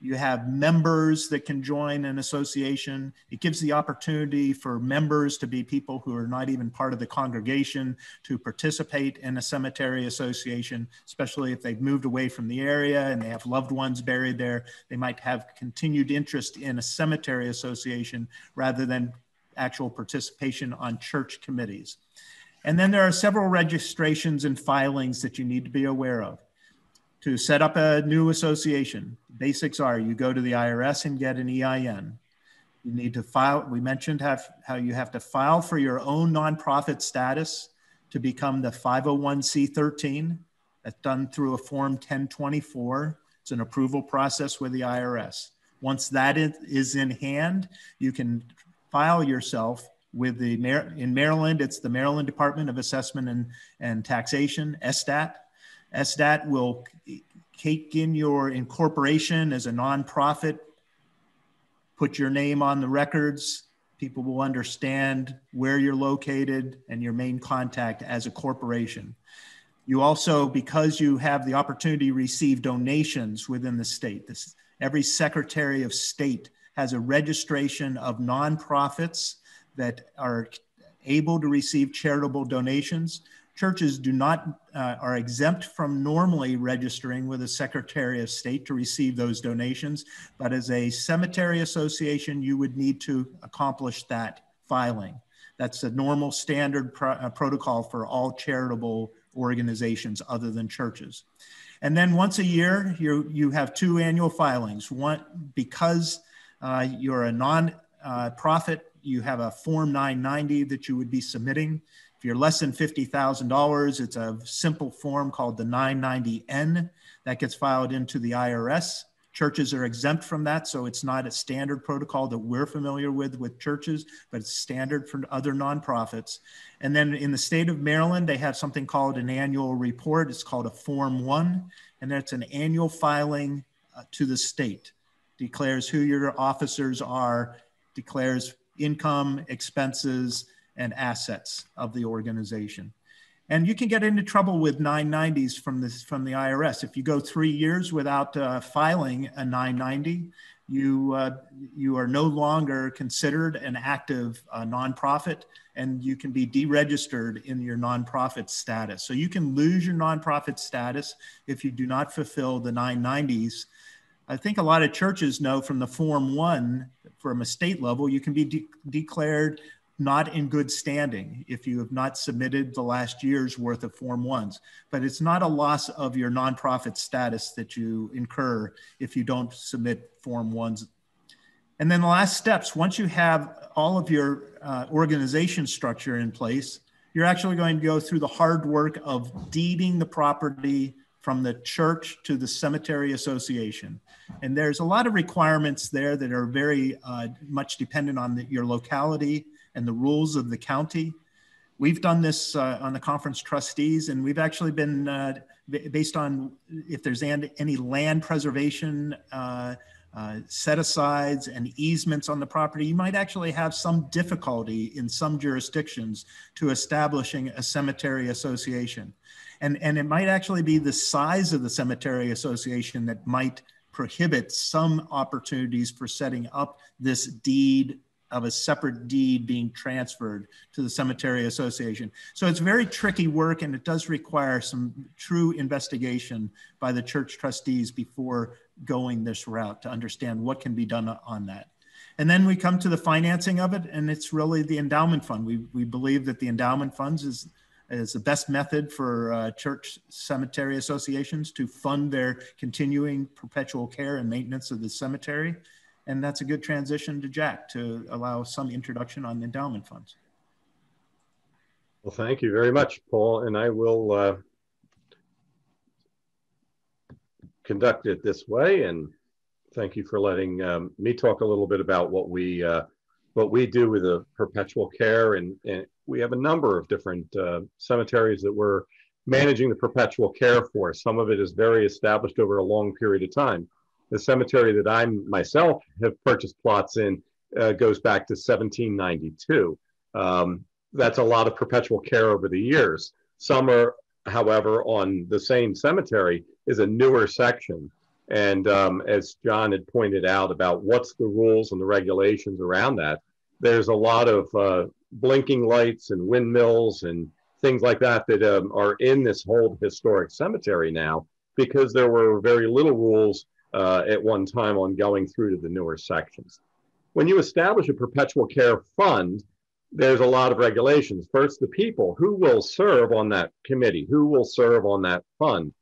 You have members that can join an association. It gives the opportunity for members to be people who are not even part of the congregation to participate in a cemetery association, especially if they've moved away from the area and they have loved ones buried there. They might have continued interest in a cemetery association rather than actual participation on church committees. And then there are several registrations and filings that you need to be aware of. To set up a new association, basics are you go to the IRS and get an EIN. You need to file, we mentioned how you have to file for your own nonprofit status to become the 501c13. That's done through a Form 1024. It's an approval process with the IRS. Once that is in hand, you can file yourself with in Maryland, it's the Maryland Department of Assessment and Taxation, SDAT. SDAT will take in your incorporation as a nonprofit, put your name on the records. People will understand where you're located and your main contact as a corporation. You also, because you have the opportunity to receive donations within the state, every Secretary of State has a registration of nonprofits that are able to receive charitable donations. Churches are exempt from normally registering with a Secretary of State to receive those donations, but as a cemetery association, you would need to accomplish that filing. That's a normal standard protocol for all charitable organizations other than churches. And then once a year, you have two annual filings. One, because you're a non-profit, you have a Form 990 that you would be submitting. If you're less than $50,000, it's a simple form called the 990N that gets filed into the IRS. Churches are exempt from that, so it's not a standard protocol that we're familiar with churches, but it's standard for other nonprofits. And then in the state of Maryland, they have something called an annual report. It's called a Form 1, and that's an annual filing to the state. Declares who your officers are, declares income, expenses, and assets of the organization. And you can get into trouble with 990s from the IRS. If you go 3 years without filing a 990, you are no longer considered an active nonprofit, and you can be deregistered in your nonprofit status. So you can lose your nonprofit status if you do not fulfill the 990s. I think a lot of churches know from the Form 1, from a state level, you can be declared not in good standing if you have not submitted the last year's worth of Form 1s. But it's not a loss of your nonprofit status that you incur if you don't submit Form 1s. And then the last steps, once you have all of your organization structure in place, you're actually going to go through the hard work of deeding the property from the church to the cemetery association. And there's a lot of requirements there that are very much dependent on your locality and the rules of the county. We've done this on the conference trustees, and we've actually been based on if there's any land preservation set-asides and easements on the property. You might actually have some difficulty in some jurisdictions to establishing a cemetery association. And it might actually be the size of the cemetery association that might prohibit some opportunities for setting up this deed of a separate deed being transferred to the cemetery association. So it's very tricky work, and it does require some true investigation by the church trustees before going this route to understand what can be done on that. And then we come to the financing of it, and it's really the endowment fund. We believe that the endowment funds is the best method for church cemetery associations to fund their continuing perpetual care and maintenance of the cemetery. And that's a good transition to Jack to allow some introduction on the endowment funds. Well, thank you very much, Paul. And I will conduct it this way. And thank you for letting me talk a little bit about what we do with the perpetual care. And we have a number of different cemeteries that we're managing the perpetual care for. Some of it is very established over a long period of time. The cemetery that I myself have purchased plots in goes back to 1792. That's a lot of perpetual care over the years. Some are, however, on the same cemetery is a newer section. And as John had pointed out about what's the rules and the regulations around that, there's a lot of blinking lights and windmills and things like that that are in this whole historic cemetery now, because there were very little rules at one time on going through to the newer sections. When you establish a perpetual care fund, there's a lot of regulations. First, the people who will serve on that committee, who will serve on that fund.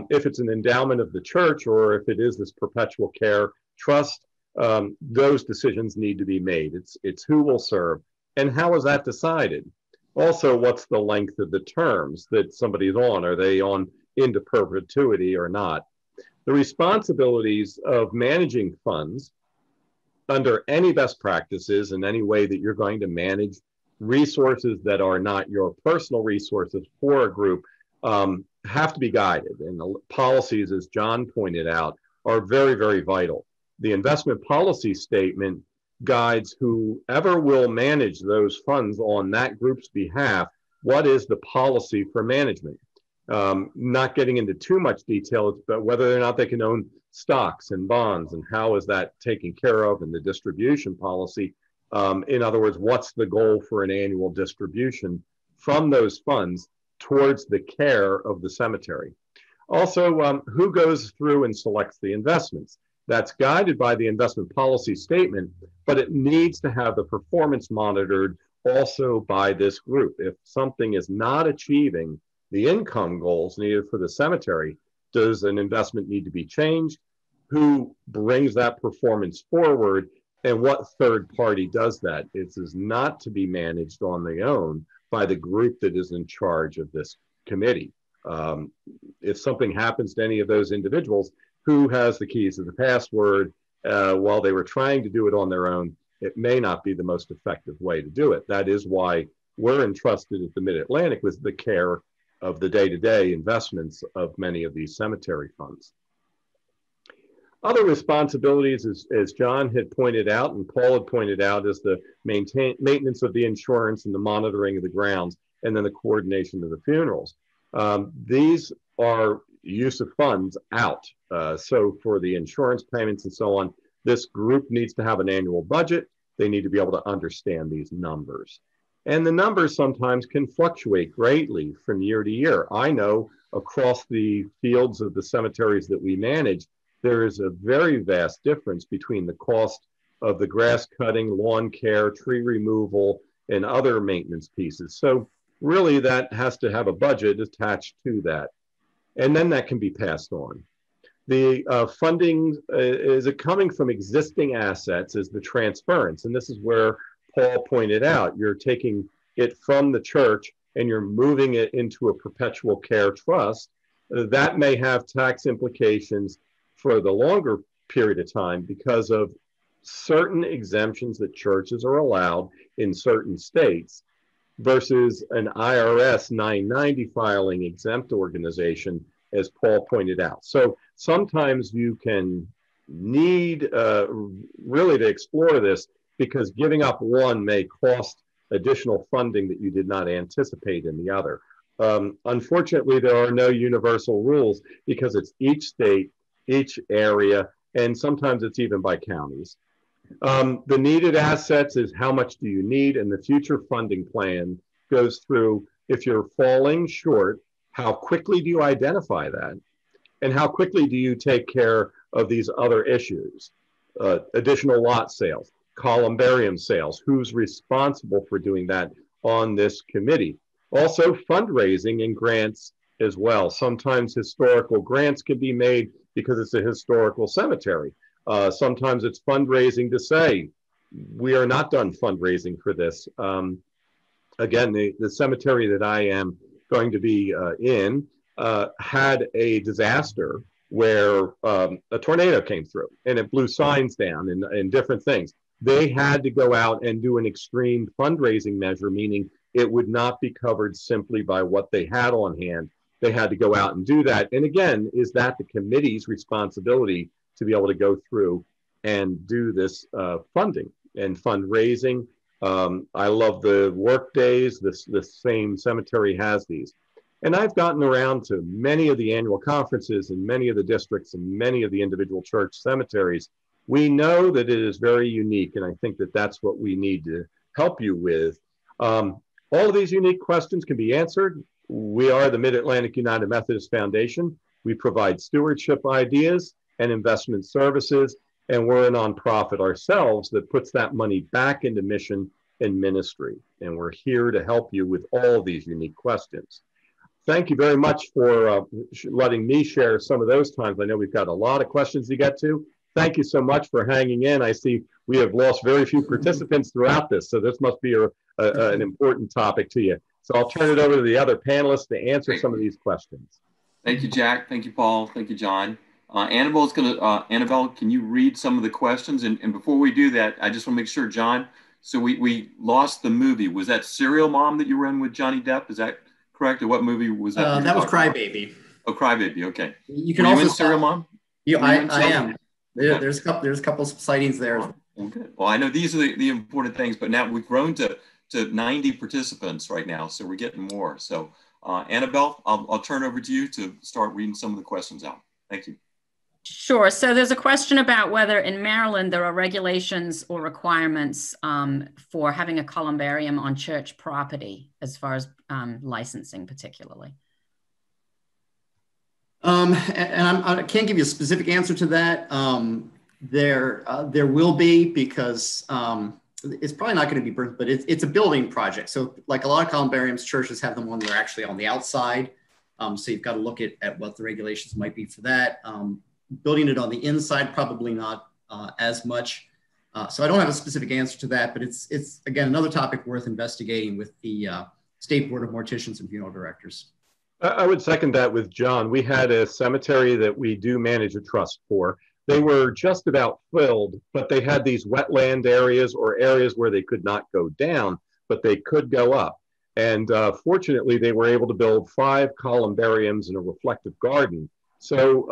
If it's an endowment of the church or if it is this perpetual care trust, those decisions need to be made. It's who will serve and how is that decided? Also, what's the length of the terms that somebody's on? Are they on into perpetuity or not? The responsibilities of managing funds under any best practices in any way that you're going to manage resources that are not your personal resources for a group have to be guided. And the policies, as John pointed out, are very, very vital. The investment policy statement guides whoever will manage those funds on that group's behalf. What is the policy for management? Not getting into too much detail, but whether or not they can own stocks and bonds and how is that taken care of in the distribution policy. In other words, what's the goal for an annual distribution from those funds towards the care of the cemetery? Also, who goes through and selects the investments? That's guided by the investment policy statement, but it needs to have the performance monitored also by this group. If something is not achieving the income goals needed for the cemetery, does an investment need to be changed? Who brings that performance forward? And what third party does that? It is not to be managed on their own by the group that is in charge of this committee. If something happens to any of those individuals, who has the keys to the password while they were trying to do it on their own, it may not be the most effective way to do it. That is why we're entrusted at the Mid-Atlantic with the care of the day-to-day investments of many of these cemetery funds. Other responsibilities, as John had pointed out and Paul had pointed out, is the maintenance of the insurance and the monitoring of the grounds, and then the coordination of the funerals. These are use of funds out. So for the insurance payments and so on, this group needs to have an annual budget. They need to be able to understand these numbers. And the numbers sometimes can fluctuate greatly from year to year. I know across the fields of the cemeteries that we manage, there is a very vast difference between the cost of the grass cutting, lawn care, tree removal, and other maintenance pieces. So really that has to have a budget attached to that. And then that can be passed on. The funding, is it coming from existing assets, is the transference. And this is where Paul pointed out, you're taking it from the church and you're moving it into a perpetual care trust. That may have tax implications for the longer period of time because of certain exemptions that churches are allowed in certain states versus an IRS 990 filing exempt organization, as Paul pointed out. So sometimes you can need really to explore this because giving up one may cost additional funding that you did not anticipate in the other. Unfortunately, there are no universal rules because it's each state, each area, and sometimes it's even by counties. The needed assets is how much do you need, and the future funding plan goes through if you're falling short, how quickly do you identify that? And how quickly do you take care of these other issues? Additional lot sales, columbarium sales, who's responsible for doing that on this committee? Also fundraising and grants as well. Sometimes historical grants can be made because it's a historical cemetery. Sometimes it's fundraising to say, we are not done fundraising for this. Again, the cemetery that I am going to be in had a disaster where a tornado came through and it blew signs down and different things. They had to go out and do an extreme fundraising measure, meaning it would not be covered simply by what they had on hand. They had to go out and do that. And again, is that the committee's responsibility to be able to go through and do this funding and fundraising? I love the work days. The same cemetery has these. And I've gotten around to many of the annual conferences in many of the districts and many of the individual church cemeteries. We know that it is very unique, and I think that that's what we need to help you with. All of these unique questions can be answered. We are the Mid-Atlantic United Methodist Foundation. We provide stewardship ideas and investment services, and we're a nonprofit ourselves that puts that money back into mission and ministry. And we're here to help you with all these unique questions. Thank you very much for letting me share some of those times. I know we've got a lot of questions to get to. Thank you so much for hanging in. I see we have lost very few participants throughout this, so this must be an important topic to you. So I'll turn it over to the other panelists to answer some of these questions. Thank you, Jack. Thank you, Paul. Thank you, John. Annabelle, can you read some of the questions? And before we do that, I just want to make sure, John, so we lost the movie. Was that Serial Mom that you were in with Johnny Depp? Is that correct? Or what movie was that? That was Crybaby. Oh, Crybaby. Okay. You can also in Serial Mom? I am. There's a couple of sightings there. Oh, good. Well, I know these are the important things, but now we've grown to 90 participants right now, so we're getting more. So, Annabelle, I'll turn over to you to start reading some of the questions out. Thank you. Sure. So there's a question about whether in Maryland there are regulations or requirements for having a columbarium on church property as far as licensing particularly. And I can't give you a specific answer to that. There will be, because it's probably not going to be burnt, but it's a building project. So like a lot of columbariums, churches have them when they're actually on the outside. So you've got to look at what the regulations might be for that. Building it on the inside, probably not as much. So I don't have a specific answer to that, but it's again, another topic worth investigating with the State Board of Morticians and Funeral Directors. I would second that with John. We had a cemetery that we do manage a trust for. They were just about filled, but they had these wetland areas or areas where they could not go down, but they could go up. And fortunately, they were able to build 5 columbariums and a reflective garden. So,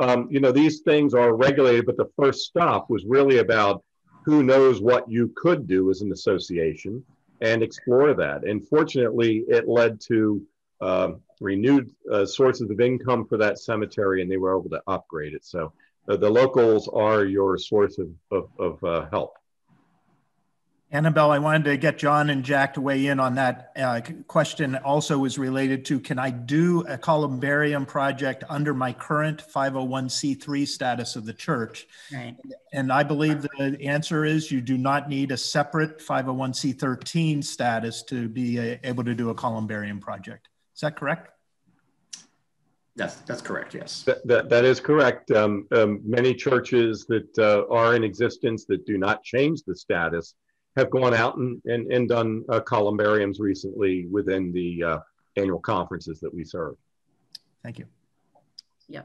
these things are regulated, but the first stop was really about who knows what you could do as an association and explore that. And fortunately, it led to renewed sources of income for that cemetery, and they were able to upgrade it. So the locals are your source of help. Annabelle, I wanted to get John and Jack to weigh in on that. Question also was related to, can I do a columbarium project under my current 501c3 status of the church? Right. And I believe the answer is you do not need a separate 501c13 status to be able to do a columbarium project. Is that correct? That's correct, yes. That is correct. Many churches that are in existence that do not change the status have gone out and done columbariums recently within the annual conferences that we serve. Thank you. Yeah.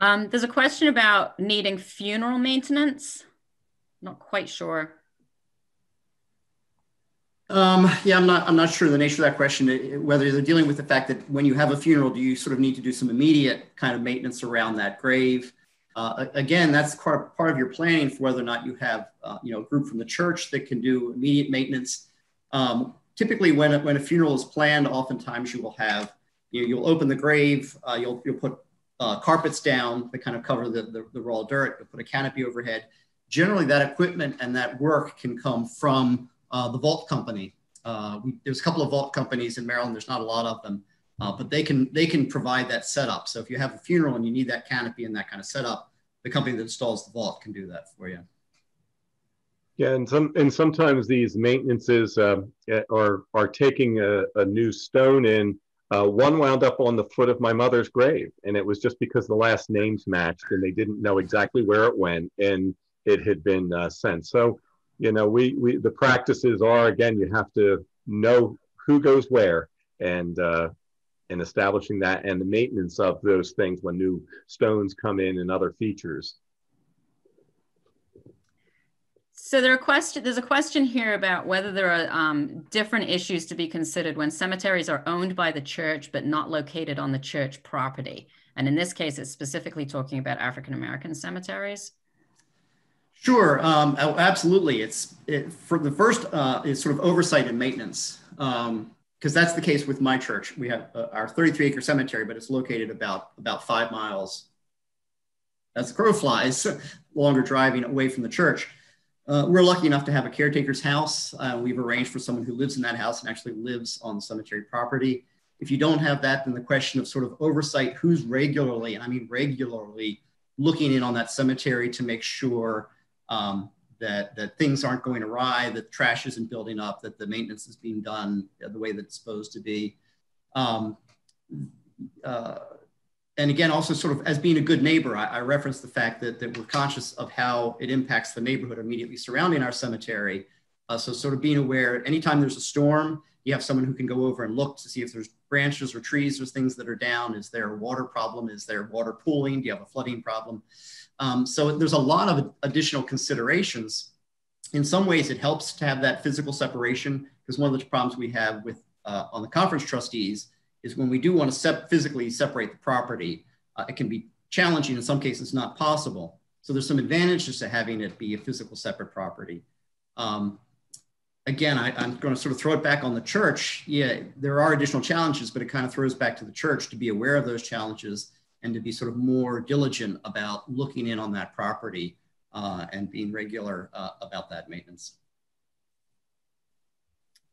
There's a question about needing funeral maintenance. Not quite sure. Yeah, I'm not sure the nature of that question, whether they're dealing with the fact that when you have a funeral, do you sort of need to do some immediate kind of maintenance around that grave? Again, that's part of your planning for whether or not you have a group from the church that can do immediate maintenance. Typically, when a funeral is planned, oftentimes you will have you'll open the grave, you'll put carpets down that kind of cover the raw dirt. You'll put a canopy overhead. Generally, that equipment and that work can come from the vault company. There's a couple of vault companies in Maryland. There's not a lot of them. But they can provide that setup. So if you have a funeral and you need that canopy and that kind of setup, the company that installs the vault can do that for you. Yeah, and sometimes these maintenances are taking a new stone in. One wound up on the foot of my mother's grave, and it was just because the last names matched, and they didn't know exactly where it went, and it had been sent. So, the practices are, again, you have to know who goes where, and establishing that and the maintenance of those things when new stones come in and other features. So there's a question here about whether there are different issues to be considered when cemeteries are owned by the church but not located on the church property. And in this case, it's specifically talking about African-American cemeteries. Sure, absolutely. For the first is sort of oversight and maintenance. Because that's the case with my church. We have our 33-acre cemetery, but it's located about 5 miles, as the crow flies, longer driving away from the church. We're lucky enough to have a caretaker's house. We've arranged for someone who lives in that house and actually lives on the cemetery property. If you don't have that, then the question of sort of oversight, who's regularly, and I mean regularly, looking in on that cemetery to make sure that things aren't going awry, that trash isn't building up, that the maintenance is being done the way that it's supposed to be. And again, also sort of as being a good neighbor, I referenced the fact that we're conscious of how it impacts the neighborhood immediately surrounding our cemetery. So sort of being aware, anytime there's a storm, you have someone who can go over and look to see if there's branches or trees or things that are down. Is there a water problem? Is there water pooling? Do you have a flooding problem? So there's a lot of additional considerations. In some ways, it helps to have that physical separation, because one of the problems we have with on the conference trustees is when we do want to physically separate the property, it can be challenging, in some cases not possible. So there's some advantages to having it be a physical separate property. Again, I'm going to sort of throw it back on the church. Yeah, there are additional challenges, but it kind of throws back to the church to be aware of those challenges and to be sort of more diligent about looking in on that property and being regular about that maintenance.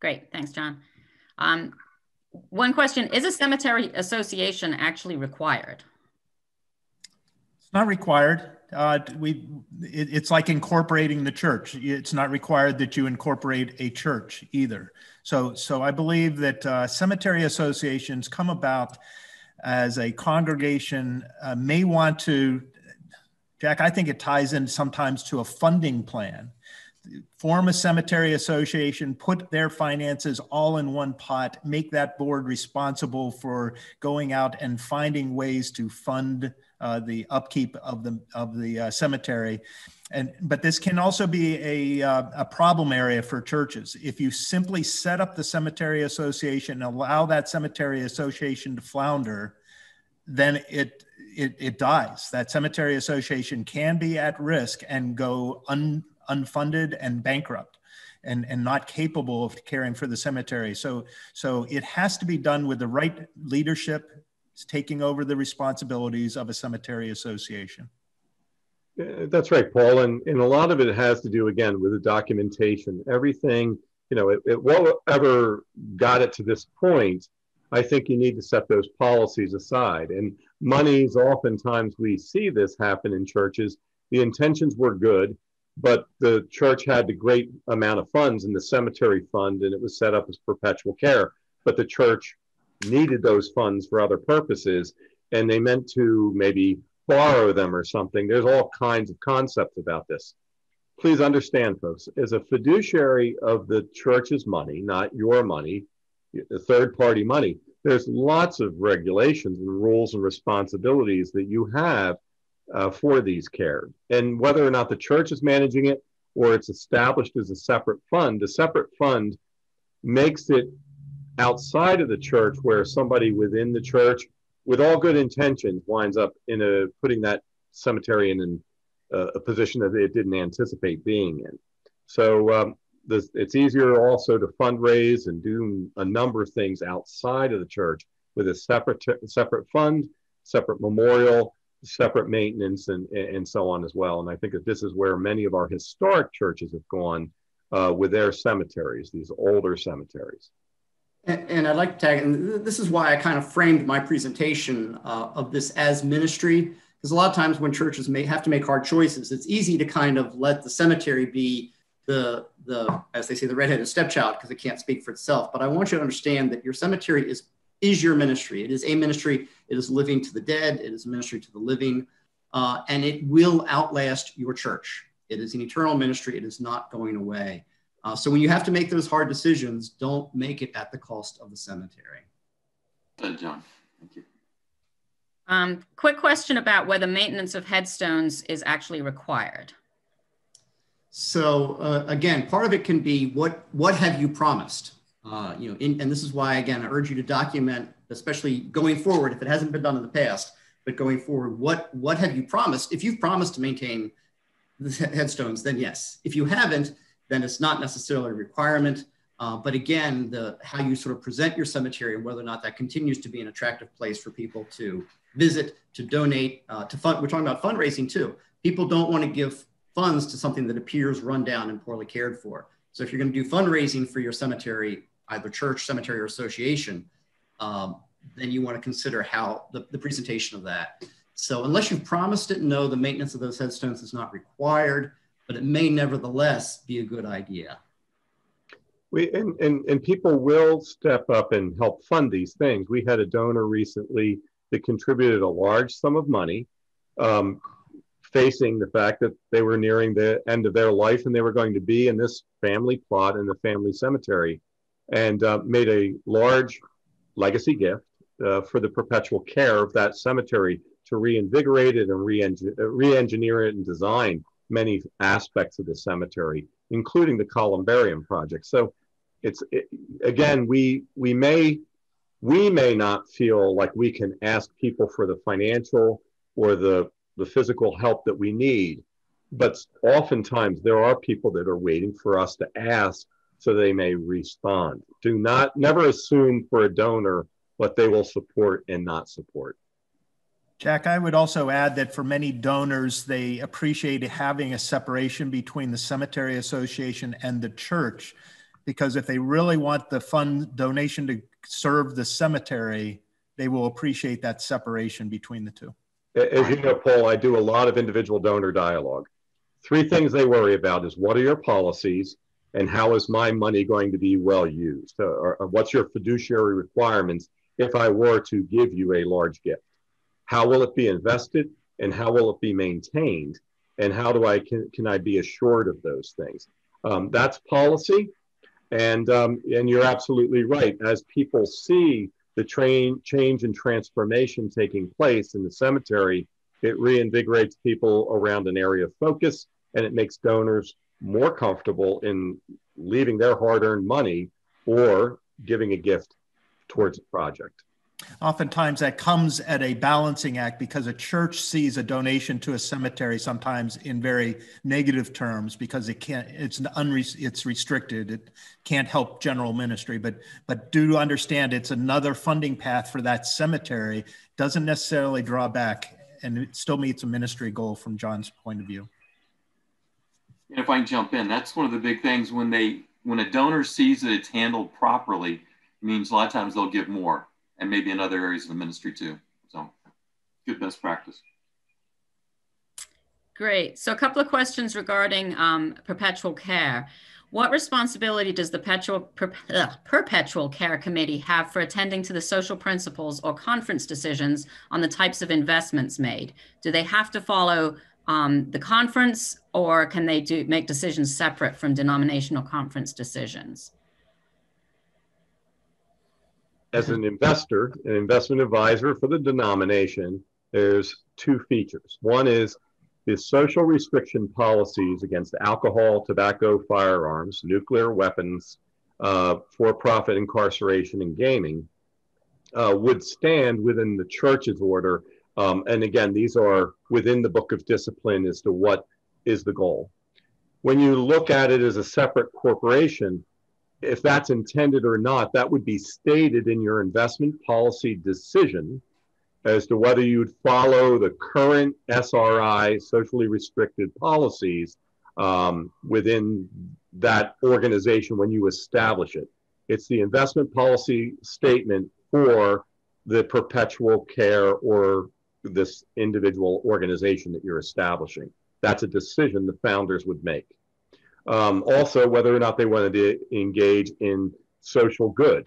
Great, thanks, John. One question, is a cemetery association actually required? It's not required. It's like incorporating the church. It's not required that you incorporate a church either. So I believe that cemetery associations come about as a congregation may want to, Jack, I think it ties in sometimes to a funding plan. Form a cemetery association, put their finances all in one pot, make that board responsible for going out and finding ways to fund the upkeep of the cemetery. But this can also be a problem area for churches. If you simply set up the cemetery association and allow that cemetery association to flounder, then it dies. That cemetery association can be at risk and go unfunded and bankrupt and not capable of caring for the cemetery. So it has to be done with the right leadership taking over the responsibilities of a cemetery association. That's right, Paul. And a lot of it has to do, again, with the documentation. Everything, whatever got it to this point, I think you need to set those policies aside. And monies, oftentimes we see this happen in churches. The intentions were good, but the church had a great amount of funds in the cemetery fund, and it was set up as perpetual care. But the church needed those funds for other purposes, and they meant to maybe borrow them or something. There's all kinds of concepts about this. Please understand, folks, as a fiduciary of the church's money, not your money, the third-party money, there's lots of regulations and rules and responsibilities that you have for these care. And whether or not the church is managing it or it's established as a separate fund, the separate fund makes it outside of the church where somebody within the church with all good intentions winds up putting that cemetery in a position that it didn't anticipate being in. So it's easier also to fundraise and do a number of things outside of the church with a separate fund, separate memorial, separate maintenance, and so on as well. And I think that this is where many of our historic churches have gone with their cemeteries, these older cemeteries. And I'd like to tag, and this is why I kind of framed my presentation of this as ministry, because a lot of times when churches have to make hard choices, it's easy to kind of let the cemetery be the as they say, the redheaded stepchild, because it can't speak for itself. But I want you to understand that your cemetery is your ministry. It is a ministry. It is living to the dead. It is a ministry to the living, and it will outlast your church. It is an eternal ministry. It is not going away. So when you have to make those hard decisions, don't make it at the cost of the cemetery. Good, John. Thank you. Quick question about whether maintenance of headstones is actually required. So again, part of it can be what have you promised? And this is why, again, I urge you to document, especially going forward, if it hasn't been done in the past, but going forward, what have you promised? If you've promised to maintain the headstones, then yes. If you haven't, then it's not necessarily a requirement. But again, how you sort of present your cemetery and whether or not that continues to be an attractive place for people to visit, to donate, to fund. We're talking about fundraising too. People don't want to give funds to something that appears run down and poorly cared for. So if you're going to do fundraising for your cemetery, either church, cemetery, or association, then you want to consider how the presentation of that. So unless you've promised it, no, the maintenance of those headstones is not required, but it may nevertheless be a good idea. And people will step up and help fund these things. We had a donor recently that contributed a large sum of money, facing the fact that they were nearing the end of their life and they were going to be in this family plot in the family cemetery, and made a large legacy gift for the perpetual care of that cemetery to reinvigorate it and re-engineer it and design many aspects of the cemetery, including the columbarium project. So again, we may not feel like we can ask people for the financial or the physical help that we need, but oftentimes there are people that are waiting for us to ask so they may respond. Never assume for a donor what they will support and not support. Jack, I would also add that for many donors, they appreciate having a separation between the Cemetery Association and the church, because if they really want the fund donation to serve the cemetery, they will appreciate that separation between the two. As you know, Paul, I do a lot of individual donor dialogue. 3 things they worry about is what are your policies and how is my money going to be well used? Or what's your fiduciary requirements if I were to give you a large gift? How will it be invested and how will it be maintained? And how can I be assured of those things? That's policy. And you're absolutely right. As people see the change and transformation taking place in the cemetery, it reinvigorates people around an area of focus, and it makes donors more comfortable in leaving their hard-earned money or giving a gift towards a project. Oftentimes that comes at a balancing act, because a church sees a donation to a cemetery sometimes in very negative terms because it's restricted. It can't help general ministry, but do understand it's another funding path for that cemetery. Doesn't necessarily draw back and it still meets a ministry goal from John's point of view. And if I can jump in, that's one of the big things when a donor sees that it's handled properly, it means a lot of times they'll give more, and maybe in other areas of the ministry too. So good best practice. Great. So a couple of questions regarding perpetual care. What responsibility does the Perpetual Care Committee have for attending to the social principles or conference decisions on the types of investments made? Do they have to follow the conference, or can they make decisions separate from denominational conference decisions? As an investor, an investment advisor for the denomination, there's two features. One is the social restriction policies against alcohol, tobacco, firearms, nuclear weapons, for-profit incarceration, and gaming would stand within the church's order. And again, these are within the Book of Discipline as to what is the goal. When you look at it as a separate corporation, if that's intended or not, that would be stated in your investment policy decision as to whether you'd follow the current SRI, socially restricted policies, within that organization when you establish it. It's the investment policy statement for the perpetual care or this individual organization that you're establishing. That's a decision the founders would make. Also, whether or not they wanted to engage in social good.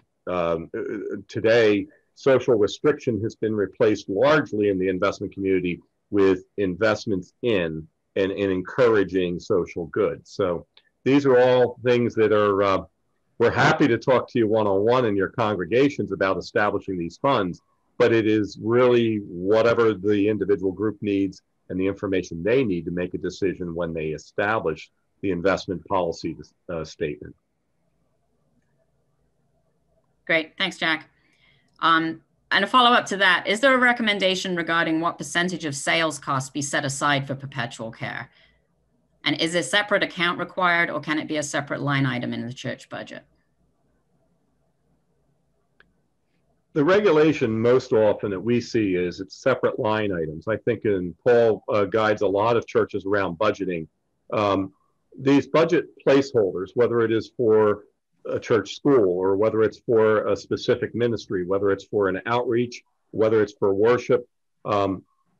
Today, social restriction has been replaced largely in the investment community with investments in and encouraging social good. So these are all things that are, we're happy to talk to you one-on-one in your congregations about establishing these funds, but it is really whatever the individual group needs and the information they need to make a decision when they establish the investment policy statement. Great, thanks, Jack. And a follow-up to that, is there a recommendation regarding what percentage of sales costs be set aside for perpetual care? And is a separate account required, or can it be a separate line item in the church budget? The regulation most often that we see is it's separate line items. I think Paul guides a lot of churches around budgeting. These budget placeholders, whether it is for a church school or whether it's for a specific ministry, whether it's for an outreach, whether it's for worship,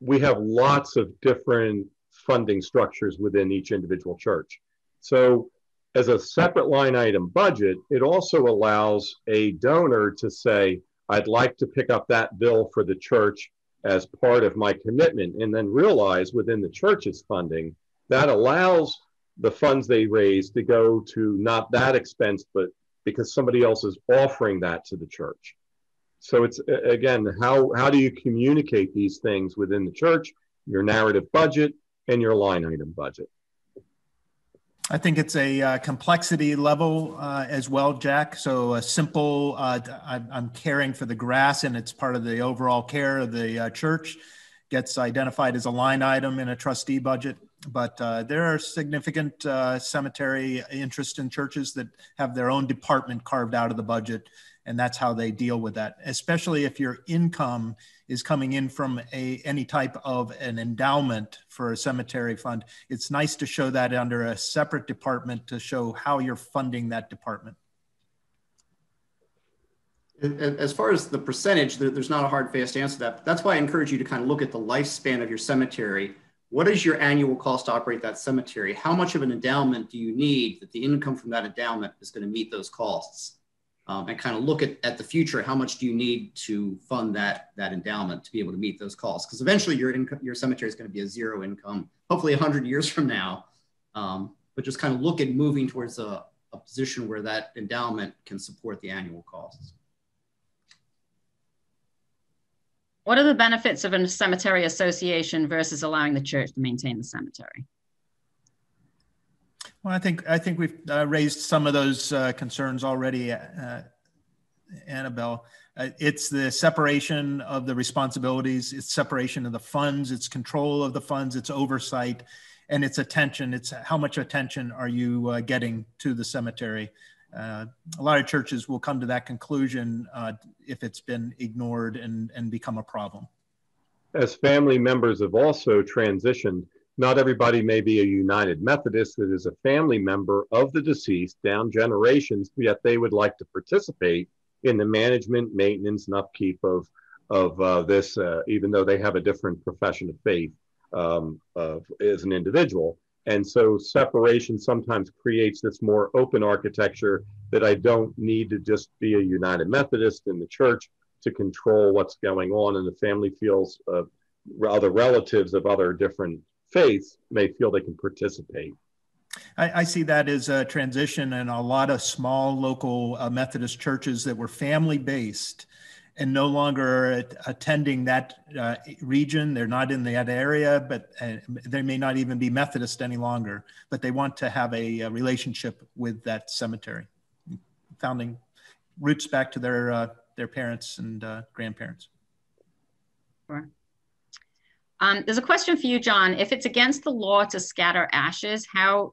we have lots of different funding structures within each individual church. So as a separate line item budget, it also allows a donor to say, I'd like to pick up that bill for the church as part of my commitment, and then realize within the church's funding, that allows the funds they raise to go to not that expense, but because somebody else is offering that to the church. So it's, again, how do you communicate these things within the church, your narrative budget and your line item budget? I think it's a complexity level as well, Jack. So a simple, I'm caring for the grass and it's part of the overall care of the church, gets identified as a line item in a trustee budget. But there are significant cemetery interest in churches that have their own department carved out of the budget, and that's how they deal with that, especially if your income is coming in from any type of an endowment for a cemetery fund. It's nice to show that under a separate department to show how you're funding that department. As far as the percentage, there's not a hard, fast answer to that. That's why I encourage you to kind of look at the lifespan of your cemetery. What is your annual cost to operate that cemetery? How much of an endowment do you need that the income from that endowment is going to meet those costs? And kind of look at the future. How much do you need to fund that endowment to be able to meet those costs? Because eventually your cemetery is going to be a zero income, hopefully 100 years from now. But just kind of look at moving towards a position where that endowment can support the annual costs. What are the benefits of a cemetery association versus allowing the church to maintain the cemetery? Well, I think we've raised some of those concerns already, Annabelle. It's the separation of the responsibilities, it's separation of the funds, it's control of the funds, it's oversight, and it's attention. It's how much attention are you getting to the cemetery? A lot of churches will come to that conclusion if it's been ignored and become a problem. as family members have also transitioned, not everybody may be a United Methodist that is a family member of the deceased down generations, yet they would like to participate in the management, maintenance, and upkeep of this, even though they have a different profession of faith as an individual. And so separation sometimes creates this more open architecture that I don't need to just be a United Methodist in the church to control what's going on, and the family feels other relatives of other different faiths may feel they can participate. I see that as a transition in a lot of small local Methodist churches that were family-based and no longer attending that region. They're not in that area, but they may not even be Methodist any longer, but they want to have a relationship with that cemetery, founding roots back to their parents and grandparents. Sure. There's a question for you, John. If it's against the law to scatter ashes, how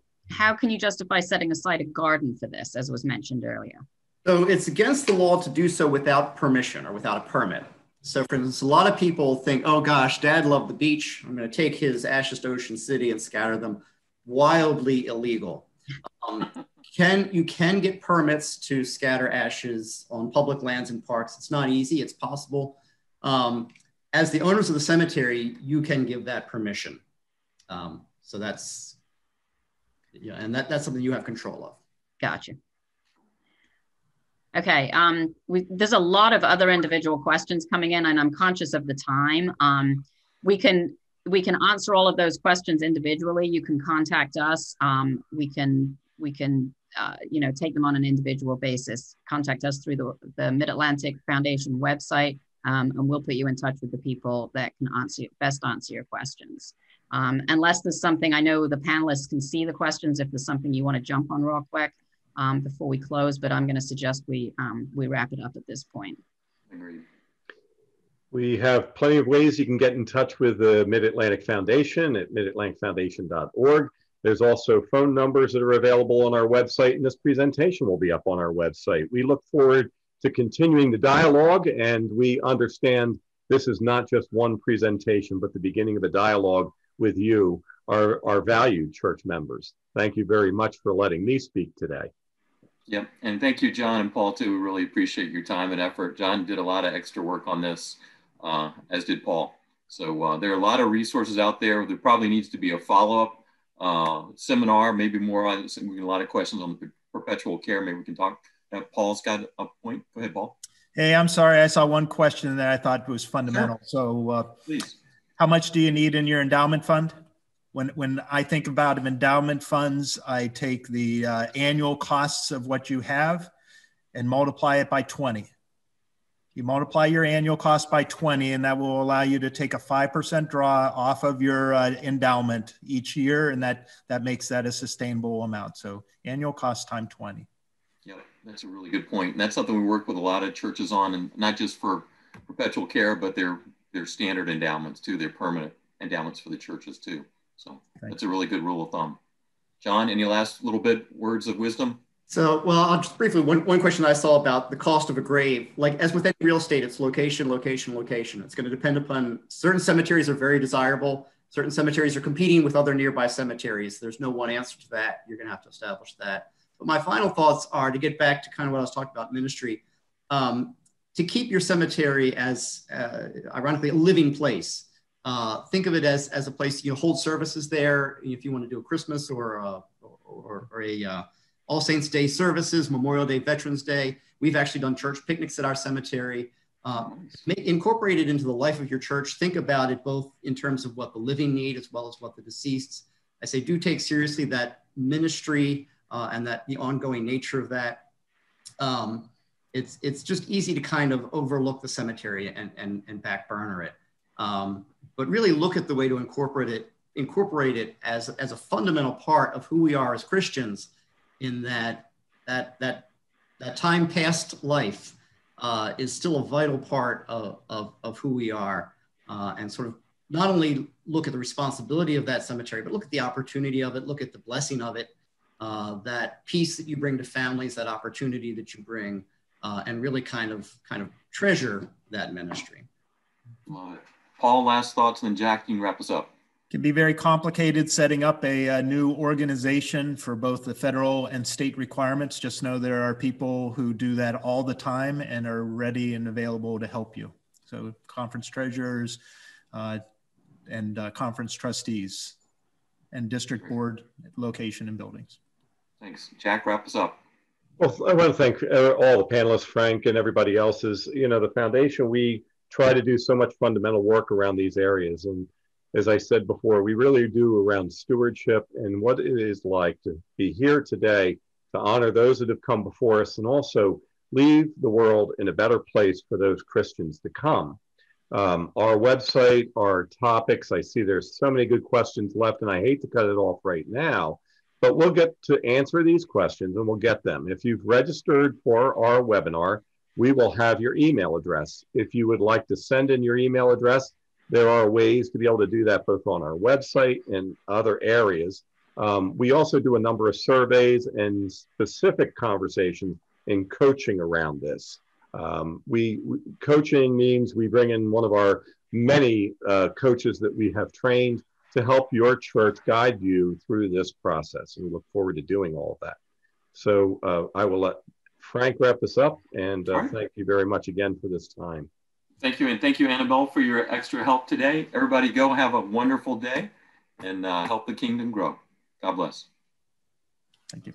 can you justify setting aside a garden for this, as was mentioned earlier? So it's against the law to do so without permission or without a permit. So for instance, a lot of people think, oh gosh, Dad loved the beach. I'm going to take his ashes to Ocean City and scatter them. Wildly illegal. You can get permits to scatter ashes on public lands and parks. It's not easy. It's possible. As the owners of the cemetery, you can give that permission. So that's, yeah, and that's something you have control of. Gotcha. Okay, there's a lot of other individual questions coming in, and I'm conscious of the time. We can answer all of those questions individually. You can contact us. We can take them on an individual basis. Contact us through the Mid-Atlantic Foundation website, and we'll put you in touch with the people that can best answer your questions. Unless there's something, I know the panelists can see the questions if there's something you want to jump on real quick before we close, but I'm going to suggest we wrap it up at this point. Agreed. We have plenty of ways you can get in touch with the Mid-Atlantic Foundation at midatlanticfoundation.org. There's also phone numbers that are available on our website, and this presentation will be up on our website. We look forward to continuing the dialogue, and we understand this is not just one presentation, but the beginning of a dialogue with you, our valued church members. Thank you very much for letting me speak today. Yep, and thank you, John and Paul, too. We really appreciate your time and effort. John did a lot of extra work on this, as did Paul. So there are a lot of resources out there. There probably needs to be a follow-up seminar, maybe more on a lot of questions on the perpetual care. Maybe we can talk. Paul's got a point. Go ahead, Paul. Hey, I'm sorry. I saw one question that I thought was fundamental. Sure. So please. How much do you need in your endowment fund? When I think about endowment funds, I take the annual costs of what you have and multiply it by 20. You multiply your annual cost by 20, and that will allow you to take a 5% draw off of your endowment each year, and that makes that a sustainable amount. So annual cost times 20. Yeah, that's a really good point. And that's something we work with a lot of churches on, and not just for perpetual care, but their standard endowments too. They're permanent endowments for the churches too. So that's a really good rule of thumb. John, any last little bit words of wisdom? So, well, I'll just briefly, one question I saw about the cost of a grave, like as with any real estate, it's location, location, location. It's going to depend upon, certain cemeteries are very desirable. Certain cemeteries are competing with other nearby cemeteries. There's no one answer to that. You're going to have to establish that. But my final thoughts are to get back to kind of what I was talking about ministry, to keep your cemetery as, ironically, a living place. Think of it as a place you hold services there. If you want to do a Christmas or a All Saints Day services, Memorial Day, Veterans Day. We've actually done church picnics at our cemetery. Incorporate it into the life of your church. Think about it both in terms of what the living need as well as what the deceased. I say do take seriously that ministry and that the ongoing nature of that. It's just easy to kind of overlook the cemetery and back burner it. But really look at the way to incorporate it as a fundamental part of who we are as Christians, in that time past life is still a vital part of who we are, and sort of not only look at the responsibility of that cemetery, but look at the opportunity of it, look at the blessing of it, that peace that you bring to families, that opportunity that you bring, and really kind of treasure that ministry. Love it. Paul, last thoughts, and then Jack, you can wrap us up. Can be very complicated setting up a new organization for both the federal and state requirements. Just know there are people who do that all the time and are ready and available to help you. So conference treasurers and conference trustees and district board location and buildings. Thanks. Jack, wrap us up. Well, I want to thank all the panelists, Frank, and everybody else's. You know, the foundation, we try to do so much fundamental work around these areas. And as I said before, we really do around stewardship and what it is like to be here today to honor those that have come before us and also leave the world in a better place for those Christians to come. Our website, our topics, I see there's so many good questions left, and I hate to cut it off right now, but we'll get to answer these questions and we'll get them. If you've registered for our webinar, we will have your email address. If you would like to send in your email address, there are ways to be able to do that both on our website and other areas. We also do a number of surveys and specific conversations in coaching around this. Coaching means we bring in one of our many coaches that we have trained to help your church guide you through this process. And we look forward to doing all of that. So I will let Frank wrap this up, and thank you very much again for this time. Thank you, and thank you, Annabelle, for your extra help today. Everybody go have a wonderful day and help the kingdom grow. God bless. Thank you.